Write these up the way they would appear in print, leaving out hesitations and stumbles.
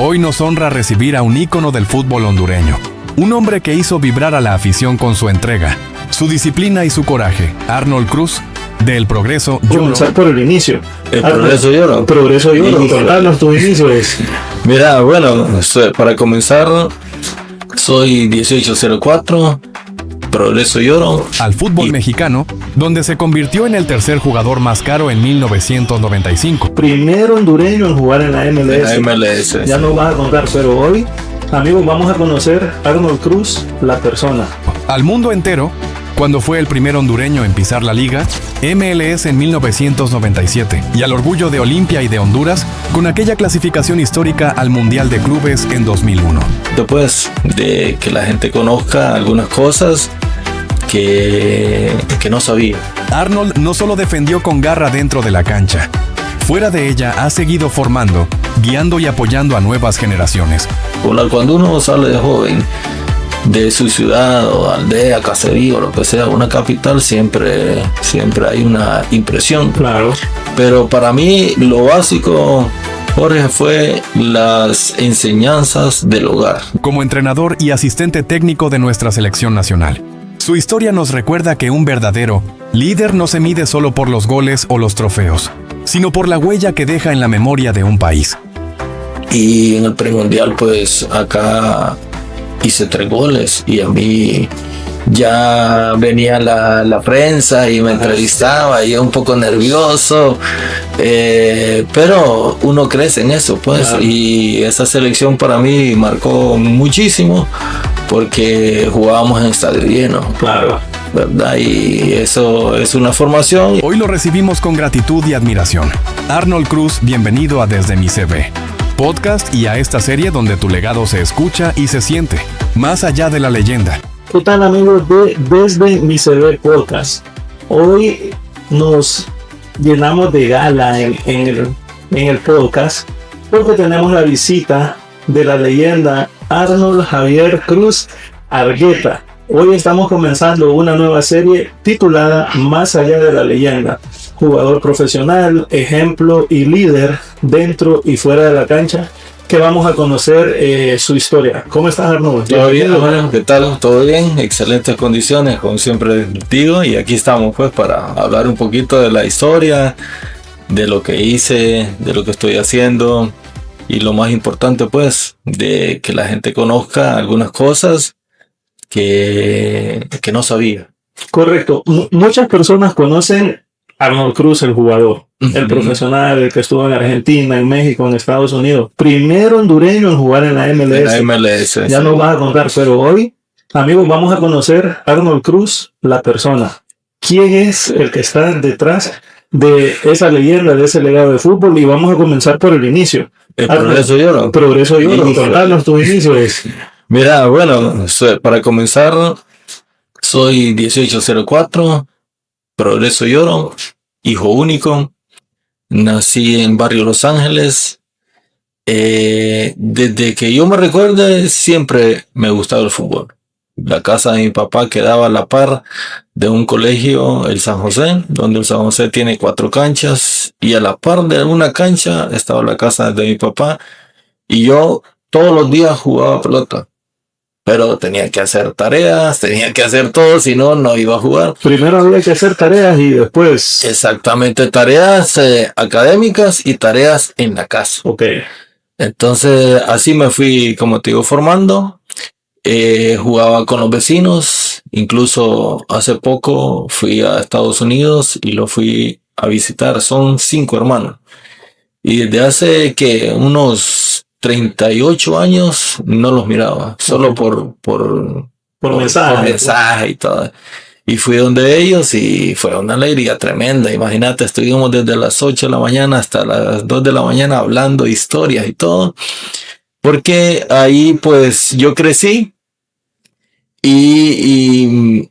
Hoy nos honra recibir a un ícono del fútbol hondureño. Un hombre que hizo vibrar a la afición con su entrega, su disciplina y su coraje. Arnold Cruz, de El Progreso Lloro. Comenzar por el inicio. El Progreso Lloro. El Progreso Lloro. Contanos tus inicios. Mira, bueno, para comenzar, soy 1804, Progreso Lloro. Al fútbol mexicano, donde se convirtió en el tercer jugador más caro en 1995. Primer hondureño en jugar en la MLS. En la MLS. Ya nos vas a contar, pero hoy, amigos, vamos a conocer a Arnold Cruz, la persona. Al mundo entero, cuando fue el primer hondureño en pisar la liga, MLS en 1997, y al orgullo de Olimpia y de Honduras, con aquella clasificación histórica al Mundial de Clubes en 2001. Después de que la gente conozca algunas cosas que no sabía. Arnold no solo defendió con garra dentro de la cancha, fuera de ella ha seguido formando, guiando y apoyando a nuevas generaciones. Cuando uno sale de joven, de su ciudad o aldea, caserío, lo que sea, una capital, siempre hay una impresión. Claro. Pero para mí lo básico, Jorge, fue las enseñanzas del hogar. Como entrenador y asistente técnico de nuestra selección nacional, su historia nos recuerda que un verdadero líder no se mide solo por los goles o los trofeos, sino por la huella que deja en la memoria de un país. Y en el premundial, pues acá hice 3 goles y a mí ya venía la prensa y me entrevistaba y yo un poco nervioso, pero uno crece en eso, pues. Claro. Y esa selección para mí marcó muchísimo porque jugábamos en estadio lleno. Claro. ¿Verdad? Y eso es una formación. Hoy lo recibimos con gratitud y admiración. Arnold Cruz, bienvenido a Desde Mi CV, podcast y a esta serie donde tu legado se escucha y se siente, más allá de la leyenda. ¿Qué tal, amigos de Desde Mi CV Podcast? Hoy nos llenamos de gala en el podcast porque tenemos la visita de la leyenda Arnold Javier Cruz Argueta. Hoy estamos comenzando una nueva serie titulada Más allá de la leyenda. Jugador profesional, ejemplo y líder dentro y fuera de la cancha, que vamos a conocer su historia. ¿Cómo estás, Arnold? ¿Todo bien, hermano? ¿Qué tal? ¿Todo bien? Excelentes condiciones, como siempre digo, y aquí estamos pues para hablar un poquito de la historia, de lo que hice, de lo que estoy haciendo, y lo más importante pues, de que la gente conozca algunas cosas que no sabía. Correcto. Muchas personas conocen Arnold Cruz, el jugador, el profesional, el que estuvo en Argentina, en México, en Estados Unidos. Primer hondureño en jugar en la MLS. En la MLS. Ya nos vas a contar, pero hoy, amigos, vamos a conocer a Arnold Cruz, la persona. ¿Quién es el que está detrás de esa leyenda, de ese legado de fútbol? Y vamos a comenzar por el inicio. El Progreso Lloro. Progreso Lloro. Contanos tus inicios. Mira, bueno, para comenzar, soy 1804, Progreso Lloro, hijo único. Nací en barrio Los Ángeles. Desde que yo me recuerde, siempre me gustaba el fútbol. La casa de mi papá quedaba a la par de un colegio, el San José, donde el San José tiene 4 canchas, y a la par de una cancha estaba la casa de mi papá, y yo todos los días jugaba pelota. Pero tenía que hacer tareas, tenía que hacer todo, si no, no iba a jugar. Primero había que hacer tareas y después... Exactamente, tareas académicas y tareas en la casa. Ok. Entonces, así me fui, como te digo, formando. Jugaba con los vecinos. Incluso hace poco fui a Estados Unidos y lo fui a visitar. Son 5 hermanos. Y desde hace unos 38 años no los miraba, solo por mensaje y todo. Y fui donde ellos y fue una alegría tremenda. Imagínate, estuvimos desde las 8 de la mañana hasta las 2 de la mañana hablando historias y todo. Porque ahí pues yo crecí y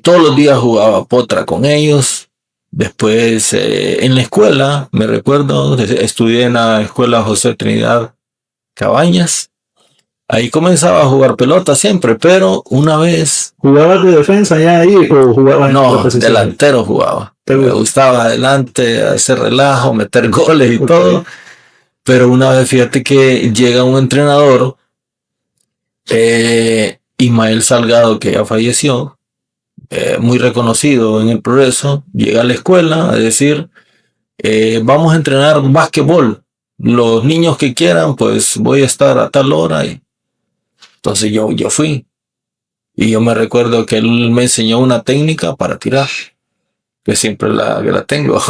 todos los días jugaba potra con ellos. Después en la escuela, me recuerdo, estudié en la escuela José Trinidad Cabañas. Ahí comenzaba a jugar pelota siempre, pero una vez... ¿Jugabas de defensa ya ahí o jugabas? No, delantero jugaba. Me gustaba adelante, hacer relajo, meter goles y todo. Pero una vez fíjate que llega un entrenador, Ismael Salgado, que ya falleció, muy reconocido en el Progreso, llega a la escuela a decir, vamos a entrenar básquetbol. Los niños que quieran, pues voy a estar a tal hora. Y entonces yo fui. Y yo me recuerdo que él me enseñó una técnica para tirar, que siempre la tengo.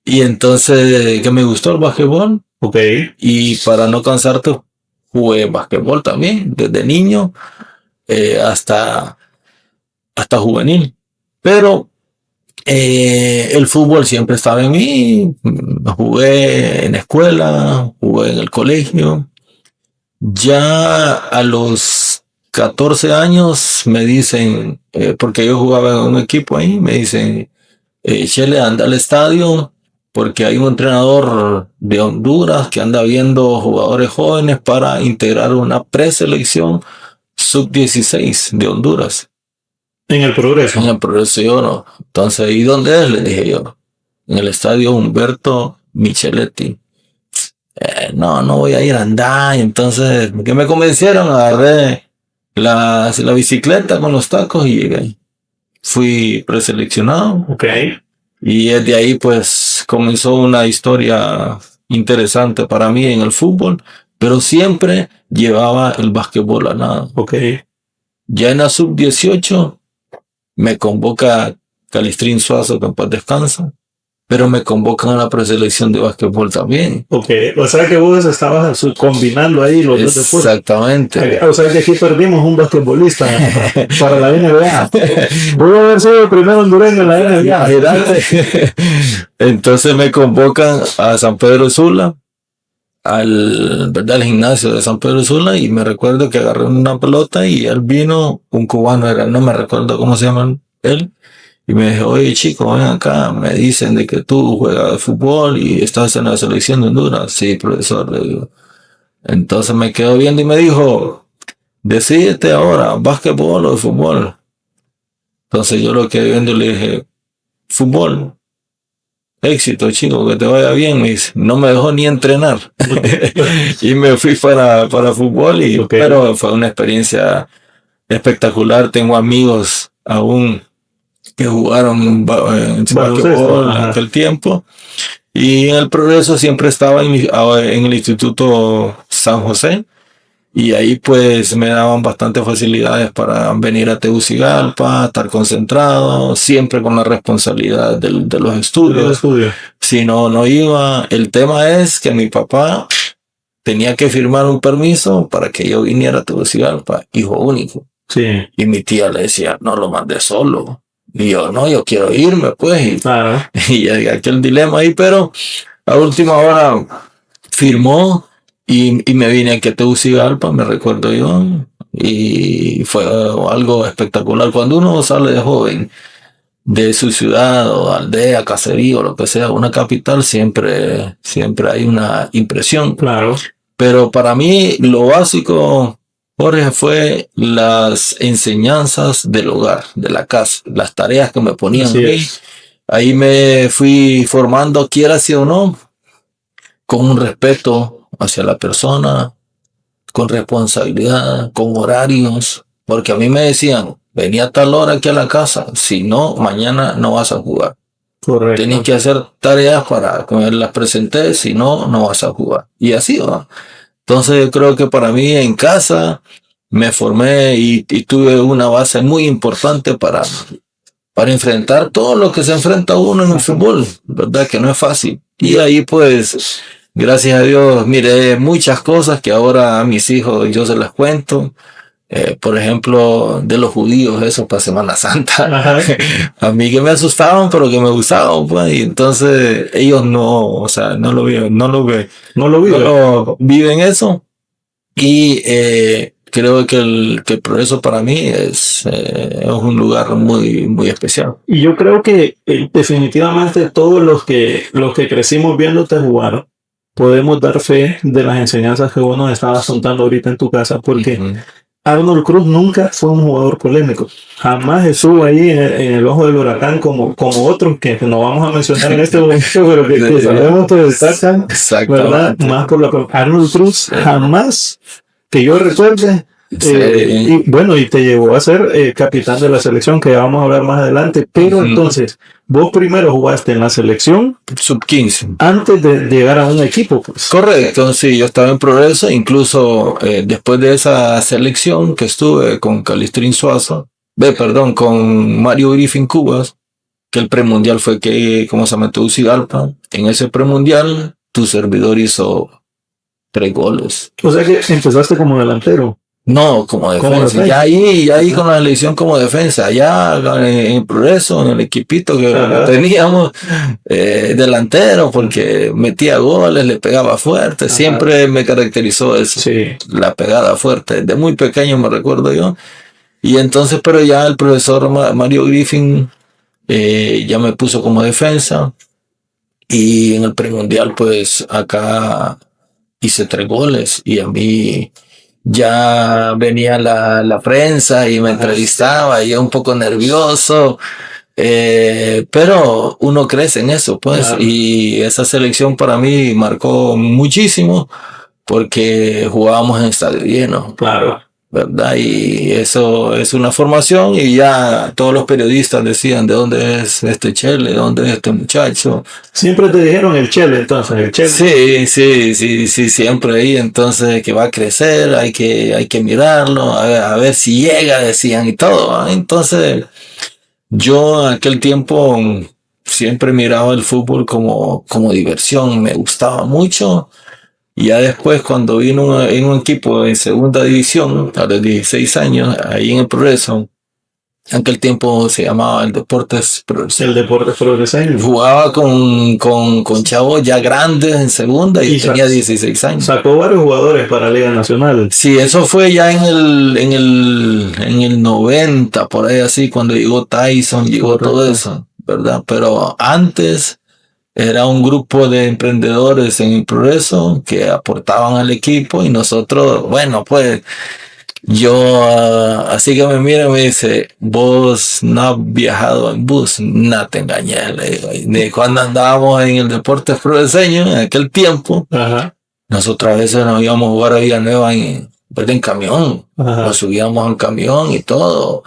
Y entonces que me gustó el básquetbol. Ok. Y para no cansarte, jugué básquetbol también, desde niño hasta juvenil. Pero el fútbol siempre estaba en mí. Jugué en la escuela, jugué en el colegio. Ya a los 14 años me dicen, porque yo jugaba en un equipo ahí, me dicen, Chele, anda al estadio porque hay un entrenador de Honduras que anda viendo jugadores jóvenes para integrar una preselección sub-16 de Honduras. En el Progreso. En el Progreso yo no. Entonces, ¿y dónde es? Le dije yo. En el estadio Humberto Micheletti. No voy a ir a andar. Y entonces, que me convencieron, agarré la bicicleta con los tacos y llegué. Fui preseleccionado. Ok. Y desde ahí pues comenzó una historia interesante para mí en el fútbol, pero siempre llevaba el básquetbol al lado. Ok. Ya en la sub-18 me convoca Calistrín Suazo, que en paz descansa, pero me convocan a la preselección de básquetbol también. Ok, o sea que vos estabas combinando ahí los dos deportes. Exactamente. O sea que aquí perdimos un basquetbolista para la NBA. Voy a haber sido el primer hondureño en la NBA. Entonces me convocan a San Pedro Sula, al gimnasio de San Pedro Sula, y me recuerdo que agarré una pelota y él vino, un cubano era, no me recuerdo cómo se llama él, y me dijo, oye chico, ven acá, me dicen de que tú juegas de fútbol y estás en la selección de Honduras. Sí, profesor, le digo. Entonces me quedó viendo y me dijo, decídete ahora, básquetbol o de fútbol. Entonces yo lo quedé viendo y le dije, fútbol. Éxito, chico, que te vaya bien. Me dice, no me dejó ni entrenar. Y me fui para fútbol, Okay. Pero fue una experiencia espectacular. Tengo amigos aún que jugaron básquetbol en aquel tiempo. Y en el Progreso siempre estaba en el Instituto San José. Y ahí pues me daban bastantes facilidades para venir a Tegucigalpa, estar concentrado, siempre con la responsabilidad de los estudios. Si no iba. El tema es que mi papá tenía que firmar un permiso para que yo viniera a Tegucigalpa, hijo único. Sí. Y mi tía le decía, no lo mandes solo. Y yo, no, yo quiero irme, pues. Y, claro. Y aquel dilema ahí, pero a última hora firmó y me vine aquí a Tegucigalpa, me recuerdo yo. Y fue algo espectacular. Cuando uno sale de joven de su ciudad o aldea, caserío, lo que sea, una capital, siempre hay una impresión. Claro. Pero para mí lo básico, Jorge, fue las enseñanzas del hogar, de la casa, las tareas que me ponían a mí. Ahí me fui formando, quiera sí o no, con un respeto hacia la persona, con responsabilidad, con horarios, porque a mí me decían, venía a tal hora aquí a la casa, si no, mañana no vas a jugar. Correcto. Tienes que hacer tareas para que me las presenté, si no, no vas a jugar. Y así va. Entonces yo creo que para mí en casa me formé y tuve una base muy importante para enfrentar todo lo que se enfrenta uno en el fútbol, ¿verdad? Que no es fácil. Y ahí pues, gracias a Dios, miré muchas cosas que ahora a mis hijos yo se las cuento. Por ejemplo, de los judíos, eso para Semana Santa. A mí que me asustaban, pero que me gustaban, pues. Y entonces ellos no lo viven eso. Y creo que el Progreso para mí es un lugar muy, muy especial. Y yo creo que definitivamente todos los que crecimos viéndote jugar, podemos dar fe de las enseñanzas que vos nos estabas contando ahorita en tu casa, porque Arnold Cruz nunca fue un jugador polémico. Jamás estuvo ahí en el ojo del huracán como otros que no vamos a mencionar en este momento, pero que sabemos que destacan, ¿verdad? Más por la... Arnold Cruz jamás, que yo recuerde, y bueno, y te llevó a ser capitán de la selección, que vamos a hablar más adelante, pero entonces, vos primero jugaste en la selección sub-15 antes de llegar a un equipo, pues. Correcto, sí, yo estaba en Progreso, incluso después de esa selección que estuve con Calistrín Suazo, con Mario Griffin Cubas, que el premundial fue que, como se llama, Tegucigalpa. En ese premundial, tu servidor hizo 3 goles. O sea que empezaste como delantero. No, como defensa. Ya ahí con la selección como defensa. Ya en Progreso, en el equipito que teníamos, delantero, porque metía goles, le pegaba fuerte. Siempre me caracterizó eso. Sí. La pegada fuerte. Desde muy pequeño me recuerdo yo. Y entonces, pero ya el profesor Mario Griffin ya me puso como defensa. Y en el premundial, pues acá hice 3 goles. Y a mí ya venía la prensa y me entrevistaba y yo un poco nervioso, pero uno crece en eso, pues, claro. Y esa selección para mí marcó muchísimo porque jugábamos en estadio lleno. Claro. ¿Verdad? Y eso es una formación y ya todos los periodistas decían de dónde es este Chele, de dónde es este muchacho. Siempre te dijeron el Chele, entonces, el Chele. Sí, siempre ahí, entonces que va a crecer, hay que mirarlo, a ver si llega, decían y todo. Entonces, yo en aquel tiempo siempre miraba el fútbol como diversión, me gustaba mucho. Y ya después, cuando vino en un equipo en segunda división, a los 16 años, ahí en el Progreso, en aquel tiempo se llamaba el Deportes Progreseño. El Deportes Progreseño. Jugaba con chavos ya grandes en segunda y tenía 16 años. Sacó varios jugadores para Liga Nacional. Sí, eso fue ya en el 90, por ahí así, cuando llegó Tyson, llegó todo eso, ¿verdad? Pero antes era un grupo de emprendedores en el Progreso que aportaban al equipo y nosotros, bueno, pues yo, así que me mira y me dice, vos no has viajado en bus, no te engañé, le digo. Y cuando andábamos en el Deportes Progreseño, en aquel tiempo, nosotros a veces nos íbamos a jugar a Villanueva en camión, nos subíamos al camión y todo.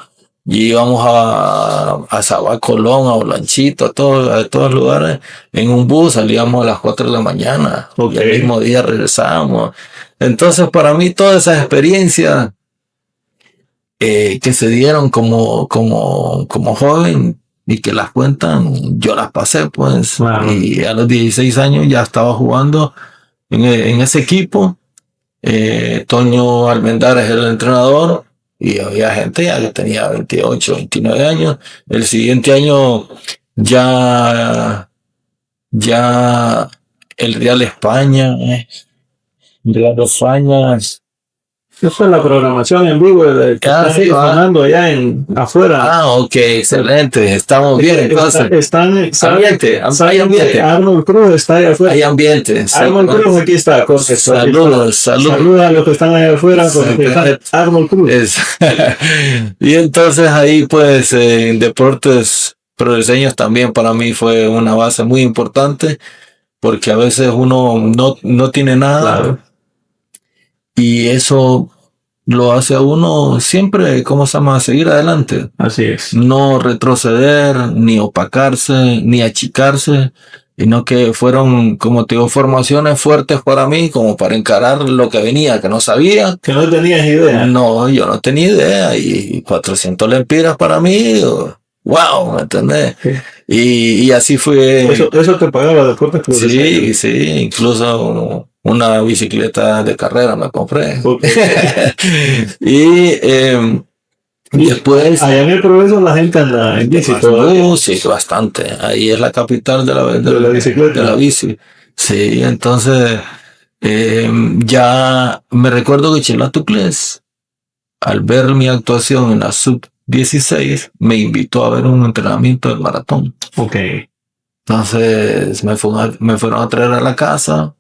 Y íbamos a Sabá, Colón, a Olanchito, a todos lugares, en un bus, salíamos a las 4 de la mañana, y el mismo día regresábamos. Entonces, para mí, todas esas experiencias que se dieron como joven y que las cuentan, yo las pasé, pues. Wow. Y a los 16 años ya estaba jugando en ese equipo. Toño Almendares era el entrenador. Y había gente ya que tenía 28, 29 años. El siguiente año ya el Real España. Esa es la programación en vivo que están sonando allá afuera. Ok, excelente. Estamos bien, entonces. Hay ambiente. Arnold Cruz está allá afuera. Hay ambiente. Arnold Cruz aquí está. Saludos. Saludos a los que están allá afuera. Arnold Cruz. Y entonces ahí, pues, en Deportes Progreseños también para mí fue una base muy importante, porque a veces uno no tiene nada. Claro. Y eso lo hace a uno siempre, seguir adelante. Así es. No retroceder, ni opacarse, ni achicarse, sino que fueron, como te digo, formaciones fuertes para mí, como para encarar lo que venía, que no sabía. Que no tenías idea. No, yo no tenía idea, y 400 lempiras para mí, wow, ¿me entendés? Sí. Y así fue. Eso te pagaba Deportes Progreseños. Sí, incluso una bicicleta de carrera me compré. Okay. Y después, allá en el Progreso la gente anda en bici. Sí, bastante. Ahí es la capital de la bicicleta. De la bici. Sí, entonces ya me recuerdo que Chela Tucles, al ver mi actuación en la sub-16, me invitó a ver un entrenamiento del maratón. Ok. Entonces me fueron a traer a la casa.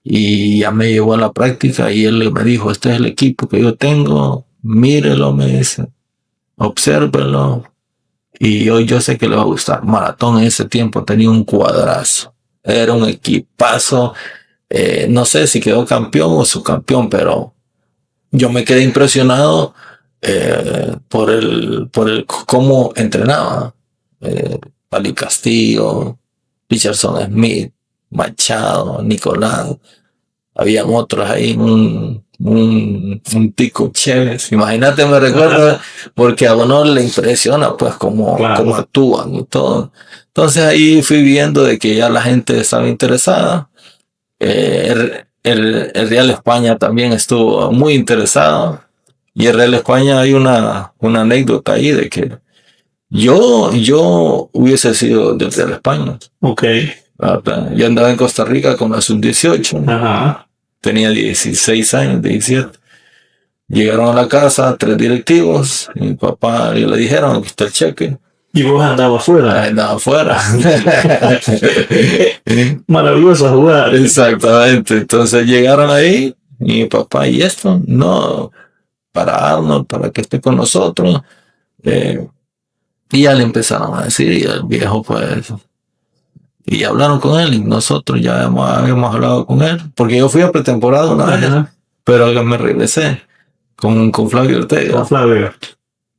y ya me llevó a la práctica y él me dijo, este es el equipo que yo tengo, mírelo, me dice, obsérvelo y hoy yo sé que le va a gustar. Maratón en ese tiempo tenía un cuadrazo, era un equipazo, no sé si quedó campeón o subcampeón, pero yo me quedé impresionado por el cómo entrenaba. Pali Castillo, Richardson Smith, Machado, Nicolás, habían otros ahí, un Tico Chévez. Imagínate, me recuerdo, porque a uno le impresiona pues cómo actúan y todo. Entonces ahí fui viendo de que ya la gente estaba interesada. El Real España también estuvo muy interesado. Y el Real España hay una anécdota ahí de que yo hubiese sido del Real España. Ok. Yo andaba en Costa Rica con la sub-18. Ajá. Tenía 16 años, 17. Llegaron a la casa 3 directivos. Y mi papá le dijeron, aquí está el cheque. Y vos andabas afuera. Andaba afuera. Maravillosa jugada. Exactamente. Entonces llegaron ahí. Y mi papá, ¿y esto? No, para Arnold, para que esté con nosotros. Y ya le empezaron a decir, y el viejo pues... Y hablaron con él y nosotros ya habíamos hablado con él. Porque yo fui a pretemporada una vez, pero me regresé con Flavio Ortega. Con Flavio.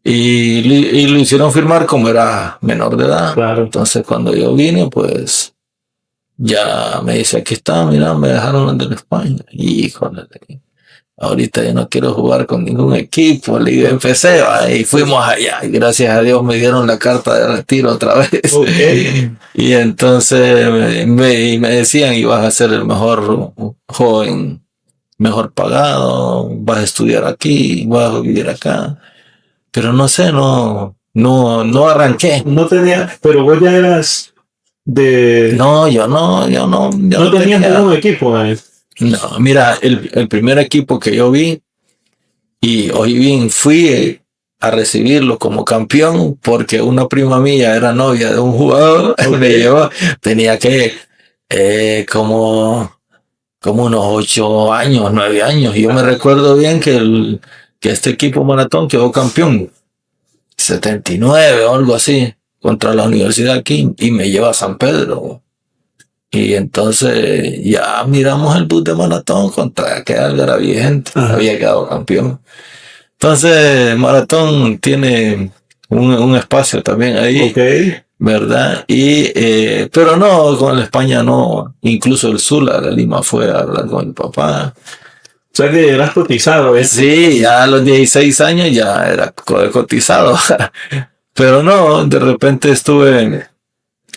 Y lo hicieron firmar como era menor de edad. Claro. Entonces cuando yo vine, pues ya me dice, aquí está, mira, me dejaron en España. Y híjole, ahorita yo no quiero jugar con ningún equipo. Y empecé, y fuimos allá. Y gracias a Dios me dieron la carta de retiro otra vez. Okay. Y entonces me decían, y vas a ser el mejor joven, mejor pagado, vas a estudiar aquí, vas a vivir acá. Pero no sé, no arranqué. No tenía, pero vos ya eras de... No, yo no tenías ningún equipo. No, mira, el primer equipo que yo vi, y hoy bien fui a recibirlo como campeón, porque una prima mía era novia de un jugador, me llevó, tenía que como unos 8 años, 9 años, y yo me recuerdo bien que este equipo maratón quedó campeón, 79 o algo así, contra la universidad aquí, y me lleva a San Pedro. Y entonces ya miramos el bus de maratón contra aquel era vigente, había quedado campeón. Entonces Maratón tiene un espacio también ahí, ¿verdad? Y pero no, con el España no, incluso el Zula de Lima fue a hablar con el papá. O sea que eras cotizado, ¿eh? Sí, ya a los 16 años ya era cotizado. Pero no, de repente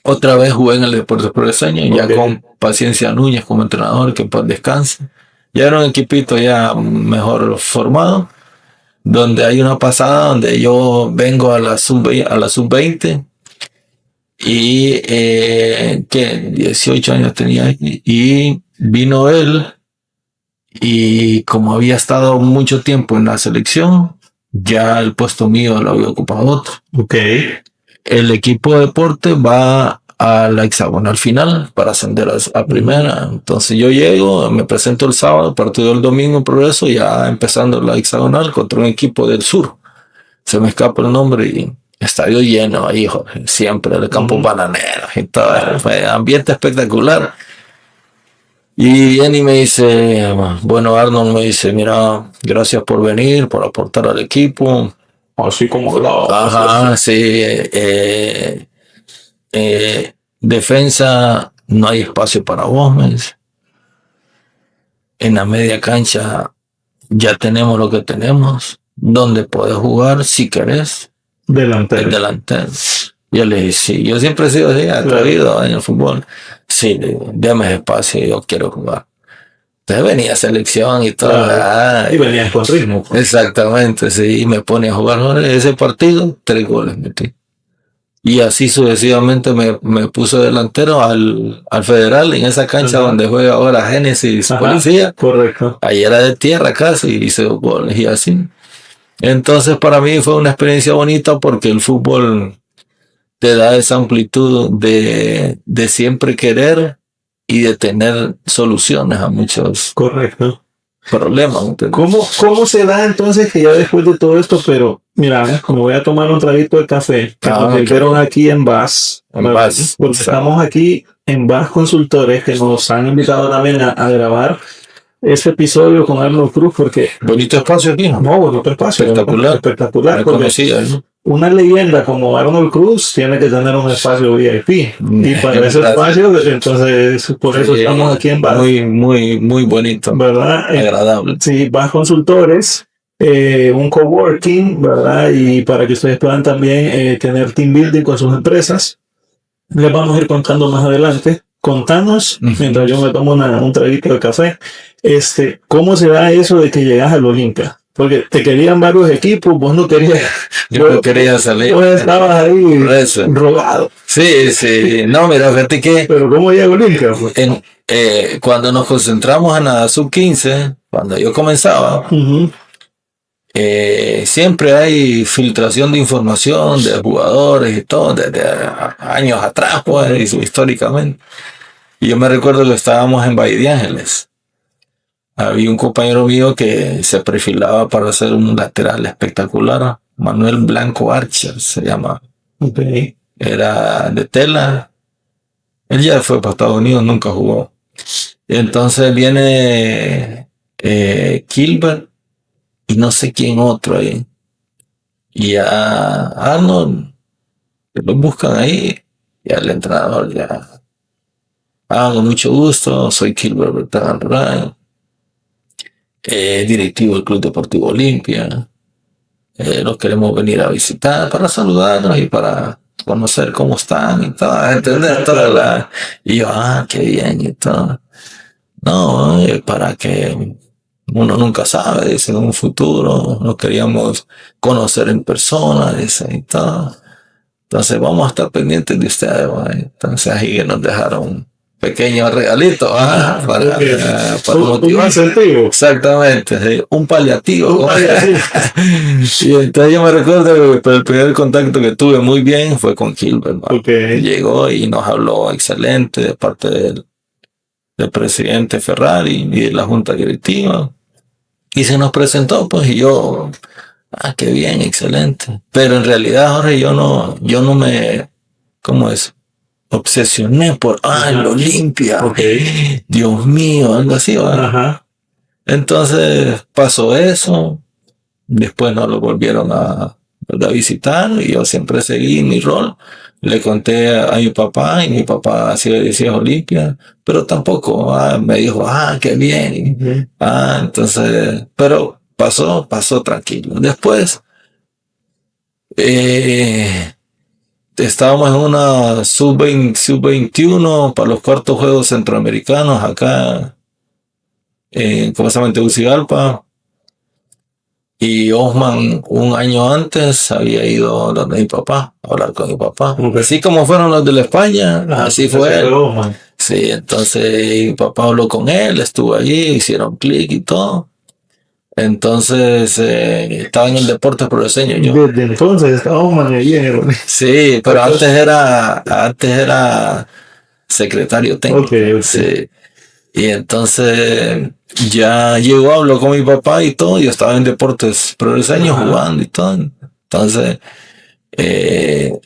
otra vez jugué en el Deportes Progreseño, ya con Paciencia Núñez como entrenador, que en paz descanse. Ya era un equipito ya mejor formado, donde hay una pasada donde yo vengo a la sub-20 y que 18 años tenía y vino él y como había estado mucho tiempo en la selección, ya el puesto mío lo había ocupado otro. El equipo de deporte va a la hexagonal final para ascender a primera. Entonces yo llego, me presento el sábado, partido el domingo en Progreso, ya empezando la hexagonal contra un equipo del sur. Se me escapa el nombre y estadio lleno ahí, joder, siempre, el campo bananero y todo. Fue ambiente espectacular. Y Jenny me dice, bueno, Arnold me dice, mira, gracias por venir, por aportar al equipo. Así como ajá, sí. Defensa, no hay espacio para vos, me dice. En la media cancha ya tenemos lo que tenemos. Donde podés jugar, si querés. Delantero. Yo le dije, sí, yo siempre he sido así, atrevido en el fútbol. Sí, déme espacio, yo quiero jugar. Entonces venía a selección y todo. Y venías con ritmo. Exactamente, sí. Y me pone a jugar ese partido, 3 goles metí. Y así sucesivamente me puso delantero al Federal, en esa cancha donde juega ahora Génesis Policía. Correcto. Ahí era de tierra casi, hice 2 goles y así. Entonces para mí fue una experiencia bonita porque el fútbol te da esa amplitud de siempre querer y de tener soluciones a muchos Correcto. problemas. ¿Entiendes? ¿Cómo se da entonces que ya después de todo esto, pero mira, me voy a tomar un traguito de café que nos dijeron aquí en VAS, En VAS, porque o sea, estamos aquí en VAS Consultores que nos han invitado también a grabar este episodio con Arnold Cruz porque bonito espacio aquí, ¿no? no, bonito espacio, Espectacular. espectacular, Me porque conocía, ¿no? una leyenda como Arnold Cruz tiene que tener un espacio VIP y para ese Gracias. espacio, entonces por eso Sí, estamos aquí en VAS, muy bonito, ¿verdad? agradable. Sí, VAS Consultores, un coworking, ¿verdad? Y para que ustedes puedan también tener team building con sus empresas. Les vamos a ir contando más adelante. Contanos, mientras yo me tomo un traguito de café, ¿cómo se da eso de que llegas al Olimpia? Porque te querían varios equipos, vos no querías. Yo no quería salir. Vos estabas ahí Por eso. rogado. Sí. No, mira, fíjate que Pero ¿cómo llega Olimpia? Pues? cuando nos concentramos en la sub-15, cuando yo comenzaba, siempre hay filtración de información de jugadores y todo, desde años atrás, pues, históricamente. Y yo me recuerdo que estábamos en Valle de Ángeles. Había un compañero mío que se perfilaba para ser un lateral espectacular, Manuel Blanco Archer se llama. Okay. Era de Tela. Él ya fue para Estados Unidos, nunca jugó. Y entonces viene Gilbert y no sé quién otro ahí. Y a Arnold, que lo buscan ahí, y al entrenador ya. Con mucho gusto, soy Gilbert Bertrand Ryan, directivo del Club Deportivo Olimpia. Los queremos venir a visitar para saludarnos y para conocer cómo están y todo, entender toda y yo, qué bien y todo. No, para que uno nunca sabe, dice, en un futuro nos queríamos conocer en persona, dice, y todo. Entonces vamos a estar pendientes de ustedes, ¿vale? Entonces ahí nos dejaron un pequeño regalito para motivar. Exactamente, ¿sí? Un paliativo. Y entonces yo me recuerdo que el primer contacto que tuve muy bien fue con Gilbert. Llegó y nos habló excelente de parte del presidente Ferrari y de la junta directiva. Y se nos presentó, pues, y yo, qué bien, excelente. Pero en realidad, Jorge, yo no me, ¿cómo es? Obsesioné por, el Olimpia. Dios mío, algo así, ¿verdad? Ajá. Entonces pasó eso. Después no lo volvieron a visitar y yo siempre seguí mi rol. Le conté a mi papá y mi papá decía Olimpia, pero tampoco me dijo, qué bien. Entonces, pero pasó tranquilo. Después, estábamos en una sub-21 para los cuartos juegos centroamericanos acá en Tegucigalpa. Y Osman un año antes había ido donde mi papá, a hablar con mi papá. Así como fueron los de la España, así fue él. Sí, entonces mi papá habló con él, estuvo allí, hicieron clic y todo. Entonces estaba en el deporte progreseño yo. Desde entonces estaba Osman allí en el... Sí, pero antes era secretario técnico. Sí. Y entonces ya llegó, habló con mi papá y todo, yo estaba en deportes progreseños jugando y todo. Entonces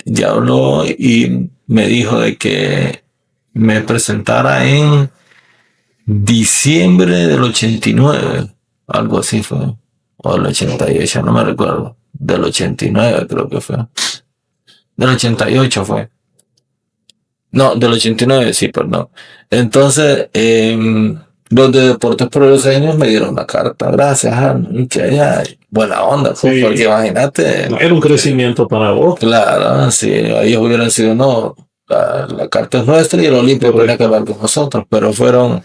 ya habló y me dijo de que me presentara en diciembre del 89, algo así fue, o del 88, no me recuerdo, del 89 creo que fue, del 88 fue. No, del 89, sí, perdón. Entonces, los de Deportes Progreseños me dieron la carta. Gracias, buena onda, sí. Porque imagínate. Era un crecimiento para vos. Claro, sí, ellos hubieran sido, no, la carta es nuestra y el Olimpia tenía que hablar con nosotros, pero fueron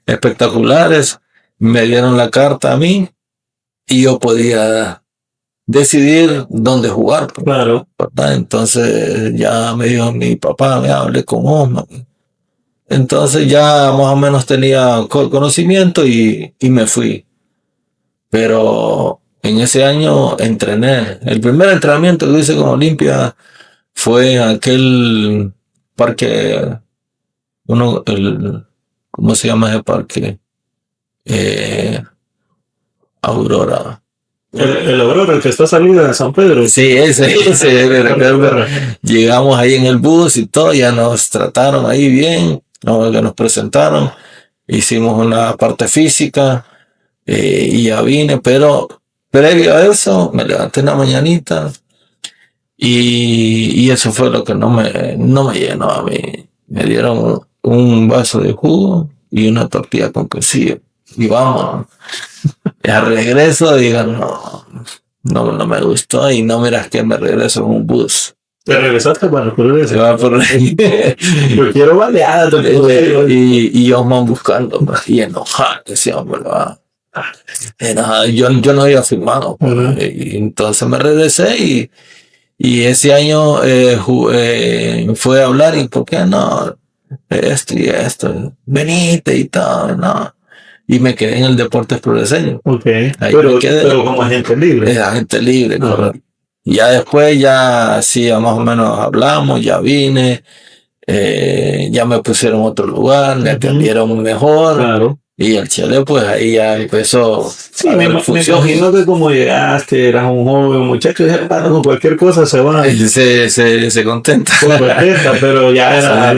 espectaculares. Me dieron la carta a mí y yo podía decidir dónde jugar. Claro. ¿Verdad? Entonces ya me dijo mi papá, me hablé con Osman. Entonces ya más o menos tenía conocimiento y me fui. Pero en ese año entrené. El primer entrenamiento que hice con Olimpia fue en aquel parque ¿cómo se llama ese parque? Aurora. El Aurora, el que está saliendo de San Pedro. Sí, ese, me recuerdo. Llegamos ahí en el bus y todo, ya nos trataron ahí bien, que nos presentaron, hicimos una parte física y ya vine, pero previo a eso me levanté en la mañanita y eso fue lo que no me llenó a mí. Me dieron un vaso de jugo y una tortilla con quesillo y vamos. Y al regreso digo, no me gustó y no miras que me regreso en un bus. Te regresaste para el Se va por Yo quiero baleadas. y Osman buscando y enojado, decía, hombre, enojado. Yo no había firmado. Y entonces me regresé y ese año fue a hablar y ¿por qué no? Esto y esto, venite y tal, no. Y me quedé en el Deportes Progreseño. Okay. Pero como agente libre. Es agente libre, correcto. Y ya después sí, más o menos hablamos, ya vine, ya me pusieron en otro lugar, me atendieron mejor. Claro. Y el Chile, pues ahí ya empezó. Sí, me imagino que como llegaste, eras un joven muchacho, y con cualquier cosa se va. Se contenta. Pero ya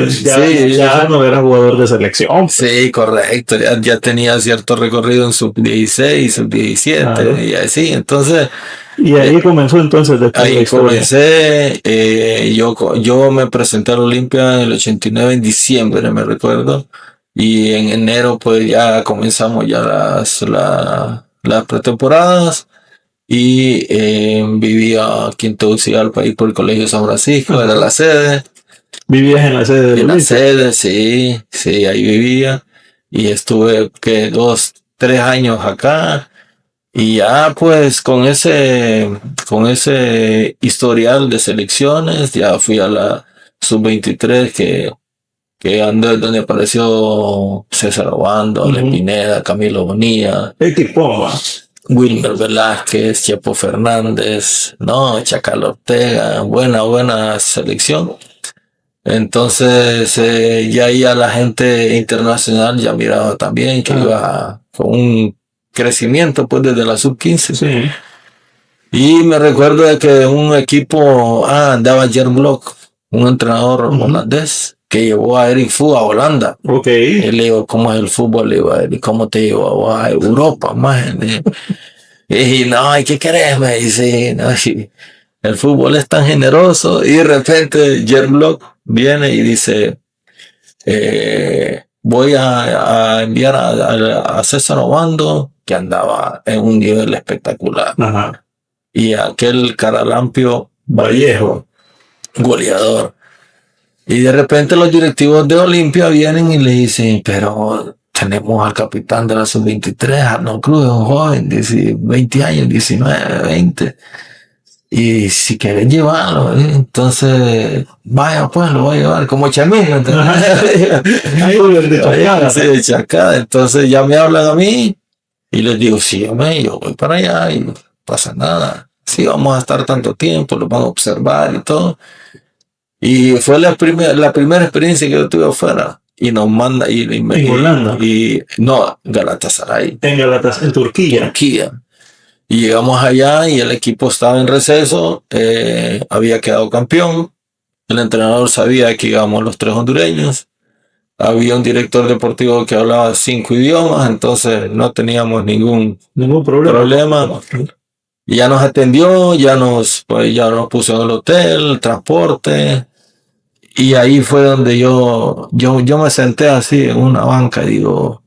no era jugador de selección. Sí, correcto. Ya tenía cierto recorrido en sub-16, sub-17 claro. Y así. Entonces. Y ahí comenzó entonces después. Ahí comencé. Yo me presenté a la Olimpia en el 89, en diciembre, me recuerdo. Y en enero pues ya comenzamos ya las pretemporadas y vivía aquí en Tegucigalpa ahí por el Colegio San Francisco, era la sede. ¿Vivías en la sede de En la sede, sí, ahí vivía y estuve 2-3 años acá y ya pues con ese historial de selecciones ya fui a la sub-23 que andó donde apareció César Obando, Ale Pineda, Camilo Bonilla, Wilmer Velázquez, Chepo Fernández, Chacal Ortega, buena selección. Entonces ya ahí a la gente internacional ya miraba también que iba con un crecimiento pues desde la sub-15. Sí. Y me recuerdo de que un equipo andaba Ger Block, un entrenador holandés que llevó a Eric Fu a Holanda. Okay. Y le digo, ¿cómo es el fútbol? Le digo, ¿y cómo te llevó a Europa? Y no, ¿qué querés? Me dice, no, el fútbol es tan generoso. Y de repente Ger Block viene y dice, voy a enviar a César Obando, que andaba en un nivel espectacular. Ajá. Y aquel Caralampio Vallejo, goleador. Y de repente los directivos de Olimpia vienen y le dicen, pero tenemos al capitán de la sub-23, Arnold Cruz, un joven, 20 años, 19, 20. Y si quieren llevarlo, entonces, vaya pues, lo voy a llevar como Chamín. Sí, Chacada. Entonces ya me hablan a mí y les digo, sí, yo voy para allá y no pasa nada. Sí, vamos a estar tanto tiempo, lo van a observar y todo. Y fue la primera experiencia que yo tuve afuera. Y nos manda ¿En Holanda? No, Galatasaray. En Turquía. Y llegamos allá y el equipo estaba en receso, había quedado campeón. El entrenador sabía que íbamos los 3 hondureños. Había un director deportivo que hablaba 5 idiomas, entonces no teníamos ningún problema. Y ya nos atendió, ya nos puso en el hotel, transporte. Y ahí fue donde yo me senté así en una banca y digo,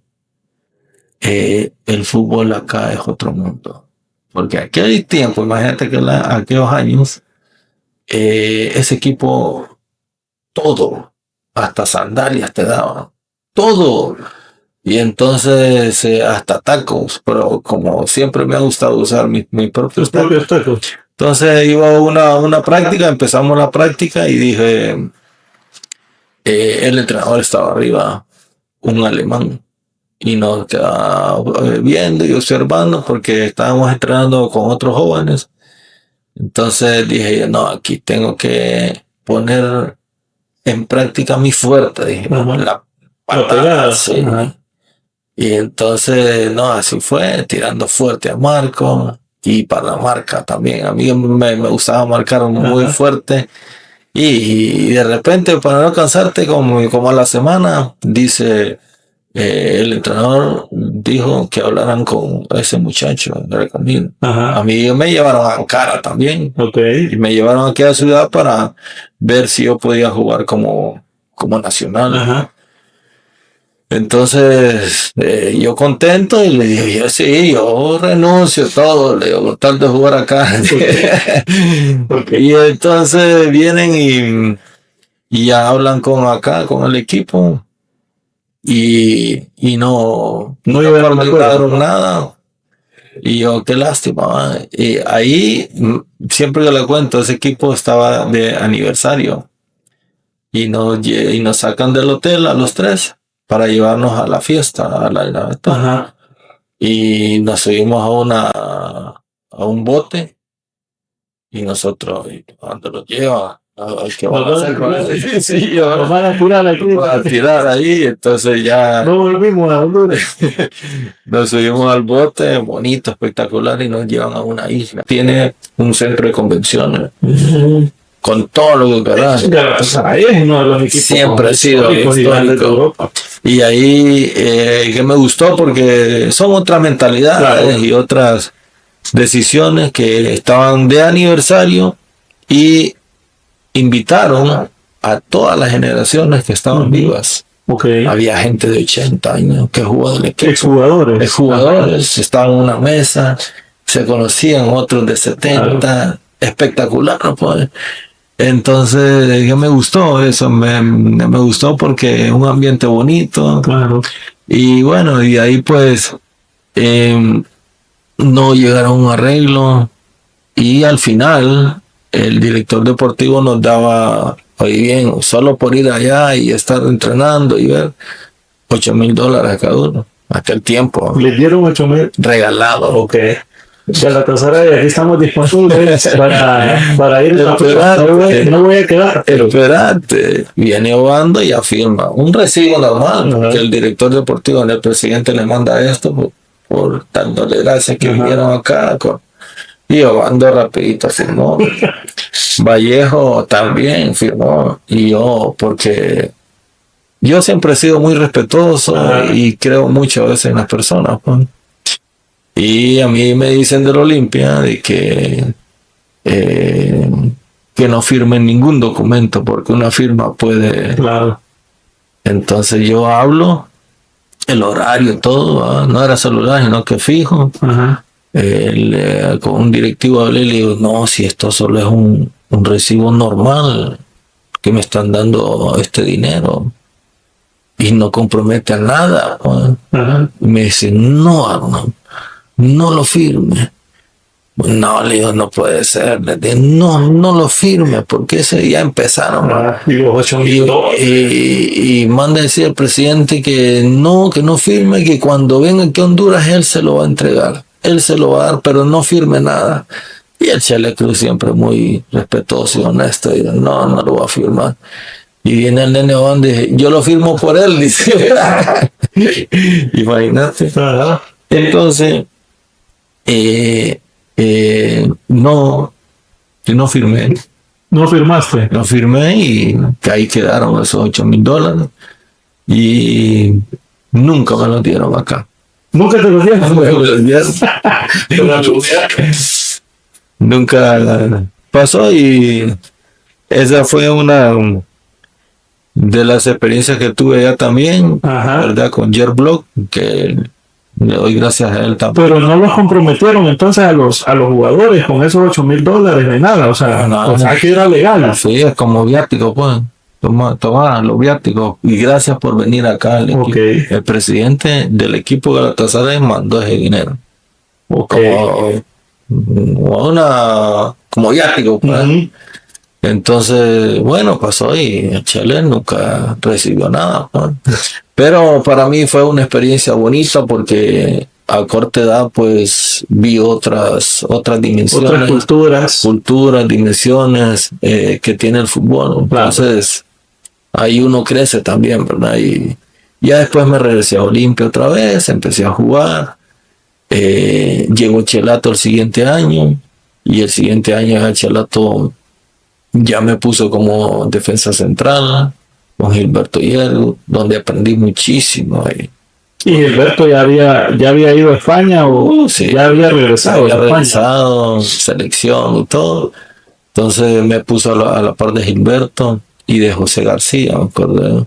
el fútbol acá es otro mundo. Porque aquel tiempo, imagínate que aquellos años, ese equipo, todo, hasta sandalias te daban, todo. Y entonces hasta tacos, pero como siempre me ha gustado usar mis propios tacos. Entonces iba a una práctica, empezamos la práctica y dije, el entrenador estaba arriba, un alemán, y nos quedaba viendo y observando porque estábamos entrenando con otros jóvenes. Entonces dije, no, aquí tengo que poner en práctica mi fuerte, dije, patadas. Sí. Ajá. Y entonces, no, así fue, tirando fuerte a Marco y para la marca también. A mí me gustaba marcar muy Ajá. fuerte. Y de repente, para no cansarte, como a la semana, dice el entrenador, dijo que hablaran con ese muchacho, Camilo. Ajá. A mí me llevaron a Ankara también. Ok. Y me llevaron aquí a la ciudad para ver si yo podía jugar como nacional. Ajá. Entonces, yo contento y le dije, yo sí, yo renuncio todo, le digo, con tal de jugar acá. Okay. Y entonces vienen y ya hablan con el equipo y no llegaron a acuerdo. lograron nada. Y yo, qué lástima, ¿va? Y ahí, siempre que le cuento, ese equipo estaba de aniversario y nos sacan del hotel a los tres para llevarnos a la fiesta, Ajá. y nos subimos a un bote y nosotros, ¿y dónde nos lleva? ¿Qué vamos a hacer con eso? Sí, Nos van a tirar aquí. a tirar ahí, entonces ya No volvimos a Honduras. nos subimos al bote, bonito, espectacular, y nos llevan a una isla. Tiene un centro de convenciones con todo lo que querás. Galatasaray es uno de los equipos Siempre ha sido históricos y grandes de histórico. Europa. Y ahí que me gustó porque son otras mentalidades Claro. y otras decisiones que estaban de aniversario y invitaron a todas las generaciones que estaban vivas. Ok. Había gente de 80 años que jugó del equipo. Exjugadores. Exjugadores estaban en una mesa, se conocían otros de 70, espectacular, pues. Entonces, ya me gustó eso, me gustó porque es un ambiente bonito. Claro. Y bueno, y ahí pues no llegaron a un arreglo y al final el director deportivo nos daba, oye bien, solo por ir allá y estar entrenando y ver, $8,000 a cada uno. Aquel tiempo, Les dieron 8,000. regalado. Ok. Galatasaray, aquí estamos disponibles para ir a no voy a quedar. Pero Espérate, viene Obando y ya firma un recibo normal, Ajá. porque el director deportivo, el presidente le manda esto por dándole gracias que Ajá. vinieron acá. Y Obando rapidito firmó. Vallejo también firmó. Y yo, porque yo siempre he sido muy respetuoso Ajá. y creo mucho a veces en las personas, pues. Y a mí me dicen del Olimpia de que no firmen ningún documento porque una firma puede. claro. Entonces yo hablo, el horario, todo, ¿va? No era celular, sino que fijo. Ajá. Con un directivo hablé y le digo, no, si esto solo es un recibo normal, que me están dando este dinero y no compromete a nada, pues. Ajá. Y me dice, no, Arnold, no lo firme. No, le digo, no puede ser. Le digo, no lo firme, porque ese día empezaron. Y los 8,000 dólares. Y manda a decir al presidente que no firme, que cuando venga aquí a Honduras él se lo va a entregar. Él se lo va a dar, pero no firme nada. Y el Chele Cruz siempre muy respetuoso y honesto. Y no lo va a firmar. Y viene el nene Obando y dice, yo lo firmo por él, dice. Imagínate. Ajá. Entonces, no firmé. No firmaste. No firmé y que ahí quedaron esos $8,000 y nunca me los dieron acá. Nunca te lo dieron. Nunca pasó y esa fue una de las experiencias que tuve ya también, Ajá. ¿verdad? Con Jer Block, que le doy gracias a él también. Pero no los comprometieron entonces a los jugadores con esos $8,000 ni nada. O sea, No. o sea que era legal. Sí, es como viático, pues. Toma los viáticos y gracias por venir acá al equipo. Ok. El presidente del equipo Galatasaray mandó ese dinero. Ok. Como viático, pues. Ujú. Entonces, bueno, pasó y el Chele nunca recibió nada, pues. Pero para mí fue una experiencia bonita porque a corta edad pues vi otras dimensiones. Otras culturas. Dimensiones que tiene el fútbol. Claro. Entonces, ahí uno crece también, ¿verdad? Ya después me regresé a Olimpia otra vez, empecé a jugar. Llegó Chelato el siguiente año, y el siguiente año ya Chelato ya me puso como defensa central con Gilberto Hierro, donde aprendí muchísimo. ¿Y Gilberto ya había ido a España o Sí, ya había regresado había a España? regresado, selección y todo. Entonces me puso a la par de Gilberto y de José García, me acuerdo.